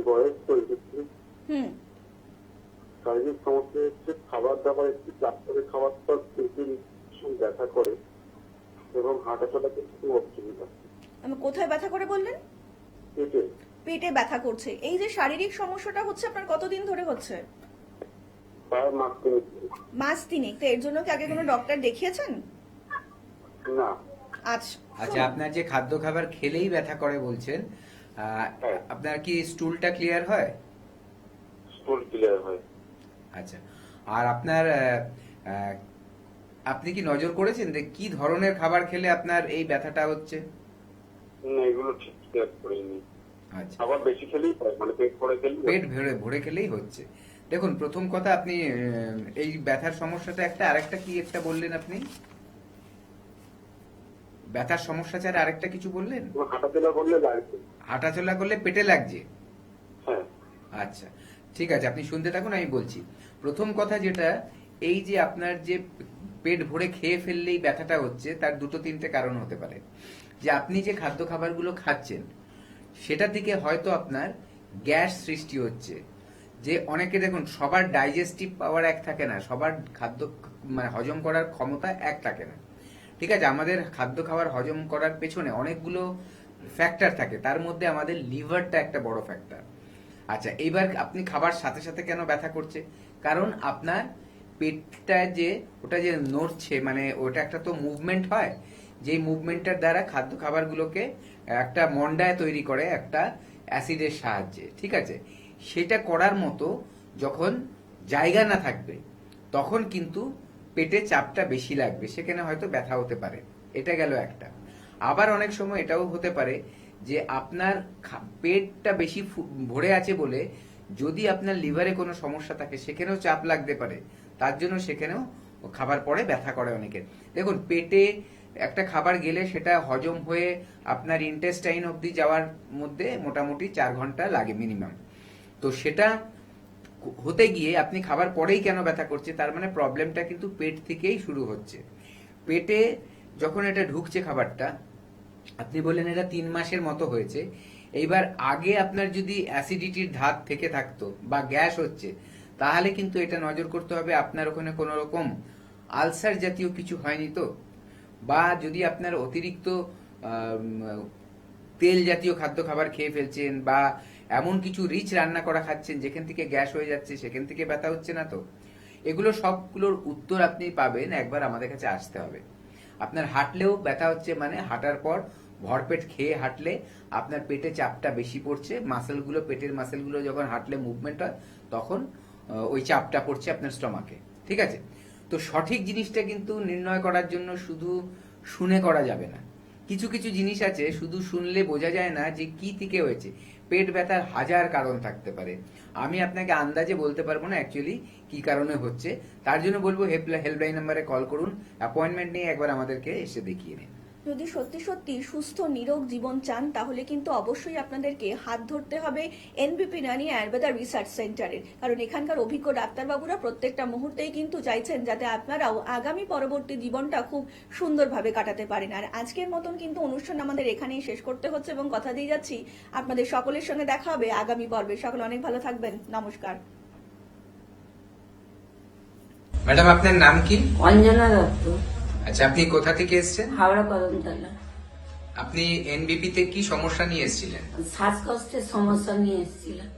বয়স 35। হুম, শারীরিক সমস্যা হচ্ছে খাবার দাবার একটু চাপ করে খাওয়ার পর পেটের ভীষণ ব্যথা করে এবং হাঁটা চলাতে খুব অসুবিধা। কোথায় ব্যথা করে বললেন? পেটে। পেটে ব্যথা করছে। এই যে শারীরিক সমস্যাটা হচ্ছে আপনার কতদিন ধরে হচ্ছে? প্রায় মাস তিনেক। মাস তিনেক। তো এর জন্য কি আগে কোনো ডক্টর দেখিয়েছেন? না। আচ্ছা আচ্ছা, আপনার যে খাদ্য খাবার খেলেই ব্যথা করে বলছেন, আপনার কি স্টুলটা ক্লিয়ার হয়? স্টুল ক্লিয়ার হয়। আচ্ছা, আর আপনার আপনি কি নজর করেছেন যে কি ধরনের খাবার খেলে আপনার এই ব্যথাটা হচ্ছে? না, এগুলো ঠিক ক্লিয়ার করিনি। আচ্ছা, খাবার বেশি খেলেই হয়, মানে পেট ভরে খেলেই পেট ভরে ভরে খেলেই হচ্ছে। দেখুন, প্রথম কথা, আপনি এই ব্যথার সমস্যাটা একটা, আরেকটা কি একটা বললেন আপনি? ব্যথার সমস্যা ছাড়া আরেকটা কিছু বললেন? হাঁটাচলা করলে লাগছে। হাঁটাচলা করলে পেটে লাগছে? হ্যাঁ। আচ্ছা, ঠিক আছে, আপনি শুনতে থাকুন, আমি বলছি। প্রথম কথা যেটা, এই যে আপনার যে পেট ভরে খেয়ে ফেললেই ব্যথাটা হচ্ছে, তার দুটো তিনটে কারণ হতে পারে। যে আপনি যে খাদ্য খাবারগুলো খাচ্ছেন সেটা থেকে হয়তো আপনার গ্যাস সৃষ্টি হচ্ছে। যে অনেকে দেখুন, সবার ডাইজেস্টিভ পাওয়ার এক থাকে না, সবার খাদ্য মানে হজম করার ক্ষমতা এক থাকে না। ঠিক আছে, আমাদের খাদ্য খাবার হজম করার পেছনে অনেকগুলো ফ্যাক্টর থাকে, তার মধ্যে আমাদের লিভারটা একটা বড় ফ্যাক্টর। আচ্ছা, এবার আপনি খাবার সাথে সাথে কেন ব্যথা করছে? কারণ আপনার পেটটা যে ওটা যে নড়ছে, মানে ওটা একটা তো মুভমেন্ট হয়, যেই মুভমেন্টের দ্বারা খাদ্য খাবারগুলোকে একটা মন্ডায় তৈরি করে একটা অ্যাসিডের সাহায্যে। ঠিক আছে, সেটা করার মতো যখন জায়গা না থাকবে তখন কিন্তু পেটে চাপটা বেশি লাগবে, সেখানে হয়তো ব্যথা হতে পারে। এটা গেল একটা। আবার অনেক সময় এটাও হতে পারে যে আপনার পেটটা বেশি ভরে আছে বলে যদি আপনার লিভারে কোনো সমস্যা থাকে সেখানেও চাপ লাগতে পারে, তার জন্য সেখানেও খাবার পরে ব্যথা করে অনেকের। দেখুন, পেটে একটা খাবার গেলে সেটা হজম হয়ে আপনার ইন্টেস্টাইন অবধি যাওয়ার মধ্যে মোটামুটি 4 ঘন্টা লাগে মিনিমাম। তো সেটা হতে গিয়ে আপনি খাবার পরেই কেন ব্যথা করছে, তার মানে প্রবলেমটা কিন্তু পেট থেকেই শুরু হচ্ছে। পেটে যখন এটা ঢুকছে খাবারটা, আপনি বললেন এটা 3 মাসের মতো হয়েছে, এইবার আগে আপনার যদি অ্যাসিডিটির ধাত থেকে থাকতো বা গ্যাস হচ্ছে, তাহলে কিন্তু এটা নজর করতে হবে আপনার ওখানে কোনো রকম আলসার জাতীয় কিছু হয়নি তো, বা যদি আপনার অতিরিক্ত তেল জাতীয় খাদ্য খাবার খেয়ে ফেলছেন বা এমন কিছু রিচ রান্না করা খাচ্ছেন যেখান থেকে গ্যাস হয়ে যাচ্ছে, সেখান থেকে ব্যথা হচ্ছে না তো। এগুলো সবগুলোর উত্তর আপনি পাবেন একবার আমাদের কাছে আসতে হবে। আপনার হাঁটলেও ব্যথা হচ্ছে, মানে হাঁটার পর ভরপেট খেয়ে হাঁটলে আপনার পেটে চাপটা বেশি পড়ছে, মাসেলগুলো, পেটের মাসেলগুলো যখন হাঁটলে মুভমেন্ট হয় তখন ওই চাপটা পড়ছে আপনার স্টমাকে, ঠিক আছে? তো সঠিক জিনিসটা কিন্তু নির্ণয় করার জন্য শুধু শুনে করা যাবে না। কিছু কিছু জিনিস আছে শুধু শুনলে বোঝা যায় না যে কি থেকে হয়েছে। পেট ব্যথার 1000 কারণ থাকতে পারে, আমি আপনাকে আন্দাজে বলতে পারবো না অ্যাকচুয়ালি কি কারণে হচ্ছে। তার জন্য বলবো হেল্পলাইন নাম্বারে কল করুন, অ্যাপয়েন্টমেন্ট নিয়ে একবার আমাদেরকে এসে দেখিয়ে নিন। যদি সত্যি সত্যি সুস্থ নিরোগ জীবন চান তাহলে কিন্তু অবশ্যই আপনাদেরকে হাত ধরতে হবে এনবিপি ইউনানি আয়ুর্বেদা রিসার্চ সেন্টারের, কারণ এখানকার অভিজ্ঞ ডাক্তারবাবুরা প্রত্যেকটা মুহূর্তেই কিন্তু চাইছেন যাতে আপনারাও আগামী পরবর্তী জীবনটা খুব সুন্দরভাবে কাটাতে পারেন। আর আজকের মতন কিন্তু অনুষ্ঠান আমাদের এখানেই শেষ করতে হচ্ছে এবং কথা দিয়ে যাচ্ছি আপনাদের সকলের সঙ্গে দেখা হবে আগামী পর্বে। সকলে অনেক ভালো থাকবেন, নমস্কার। ম্যাডাম আপনার নাম কি? অঞ্জনা দত্ত, আচ্ছা, আপনি কোথা থেকে এসেছেন? হাওড়া কদমতলা। আপনি এনবিপি তে কি সমস্যা নিয়ে এসেছিলেন? শ্বাসকষ্টের সমস্যা নিয়ে এসেছিলাম।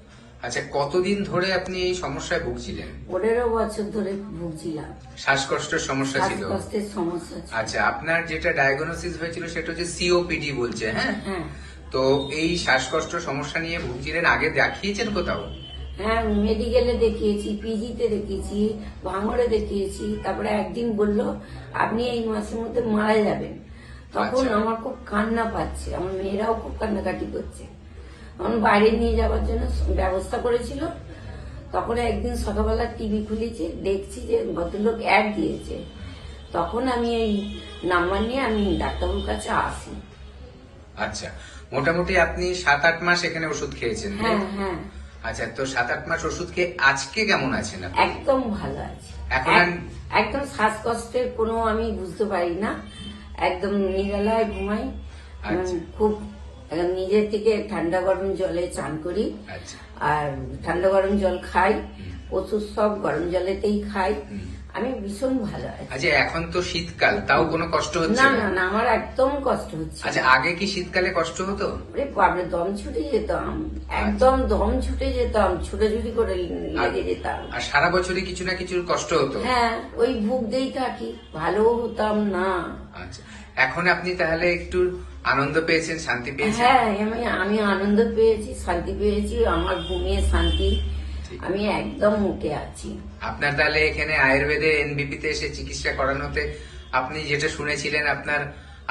আচ্ছা, কতদিন ধরে আপনি এই সমস্যায় ভুগছিলেন? 15 বছর ধরে ভুগছিলাম, শ্বাসকষ্টের সমস্যা ছিল? শ্বাসকষ্টের সমস্যা ছিল। আচ্ছা, আপনার যেটা ডায়াগনোসিস হয়েছিল সেটা হচ্ছে সিওপিডি বলছে, হ্যাঁ? হ্যাঁ তো এই শ্বাসকষ্ট সমস্যা নিয়ে ভুগছিলেন, আগে দেখিয়েছেন কোথাও? হ্যাঁ, মেডিকেলে দেখিয়েছি, পিজিতে দেখিয়েছি, ভাঙড়ে দেখিয়েছি। তারপরে একদিন বললো আপনি এই মাসের মধ্যে মারা যাবেন। তখন আচ্ছা। আমার খুব কান্না পাচ্ছে, আমার মেয়েরাও খুব কান্নাকাটি করছে। আমার বাইরে নিয়ে যাওয়ার জন্য ব্যবস্থা করেছিল। তখন একদিন সকালবেলা টিভি খুলেছি, দেখছি যে ভদ্রলোক অ্যাড দিয়েছে। তখন আমি এই নাম্বার নিয়ে আমি ডাক্তারবাবুর কাছে আসি। আচ্ছা, মোটামুটি আপনি 7-8 মাস এখানে ওষুধ খেয়েছেন, তাই? হ্যাঁ হ্যাঁ, আচ্ছা, তো 7-8 মাস ওষুধ খেয়ে আজকে কেমন আছেন আপনি? একদম ভালো আছে। এখন একদম শ্বাসকষ্টের কোনো আমি বুঝতে পারি না, একদম নিরালায় ঘুমাই। আচ্ছা। খুব নিজের থেকে ঠান্ডা গরম জলে চান করি, আচ্ছা। আর ঠান্ডা গরম জল খাই, ওষুধ সব গরম জলেতেই খাই। আমি ভীষণ ভালো আছি। আচ্ছা, এখন তো শীতকাল, তাও কোনো কষ্ট হচ্ছে না না? না না, আমার একদম কষ্ট হচ্ছে না। আচ্ছা, আগে কি শীতকালে কষ্ট হতো? ওরে বাপরে, দম ছুটে যেতাম, একদম দম ছুটে যেতাম, ছুটাছুটি করে লেগে যেতাম। আর সারা বছরই কিছু না কিছু কষ্ট হতো? হ্যাঁ, ওই ভুগতেই থাকি, ভালো হতাম না। আচ্ছা, এখন আপনি তাহলে একটু আনন্দ পেয়েছেন, শান্তি পেয়েছেন? হ্যাঁ, আমি আনন্দ পেয়েছি, শান্তি পেয়েছি, আমার ঘুমিয়ে শান্তি, ঠিক। আমি একদম মুখে আছি। আপনার তাহলে এখানে আয়ুর্বেদে এনবিপি তে এসে চিকিৎসা করানোতে আপনি যেটা শুনেছিলেন আপনার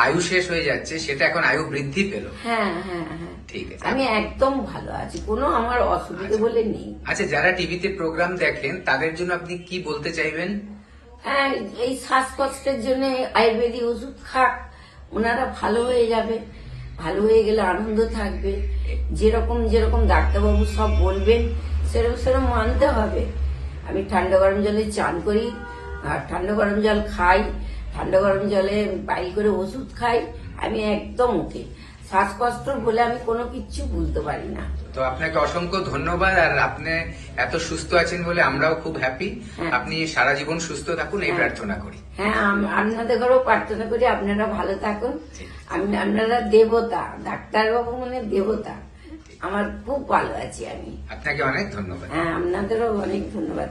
আয়ু শেষ হয়ে যাচ্ছে, সেটা এখন আয়ু বৃদ্ধি পেল। হ্যাঁ হ্যাঁ হ্যাঁ, ঠিক আছে। আমি একদম ভালো আছি, কোনো আমার অসুবিধা বলে নেই। আচ্ছা, যারা টিভিতে প্রোগ্রাম দেখেন তাদের জন্য আপনি কি বলতে চাইবেন? হ্যাঁ, এই শ্বাসকষ্টের জন্য আয়ুর্বেদিক ওষুধ খাক, ওনারা ভালো হয়ে যাবে। ভালো হয়ে গেলে আনন্দ থাকবে। যেরকম যেরকম ডাক্তারবাবু সব বলবেন সেরকম সেরকম মানতে হবে। আমি ঠান্ডা গরম জলে চান করি, আর ঠান্ডা গরম জল খাই, ঠান্ডা গরম জলে বাইল করে ওষুধ খাই। আমি একদম ওকে। শ্বাসকষ্ট বলে আমি কোনো কিচ্ছু বুঝতে পারি না। তো আপনাকে অসংখ্য ধন্যবাদ, আর আপনি এত সুস্থ আছেন বলে আমরাও খুব হ্যাপি। হ্যাঁ। আপনি সারা জীবন সুস্থ থাকুন, এই প্রার্থনা করি। হ্যাঁ, আপনাদের ঘরেও প্রার্থনা করি আপনারা ভালো থাকুন। আপনারা দেবতা, ডাক্তারবাবু মানে দেবতা। আমার খুব ভালো আছি আমি। আপনাকে অনেক ধন্যবাদ। হ্যাঁ, আপনাদেরও অনেক ধন্যবাদ।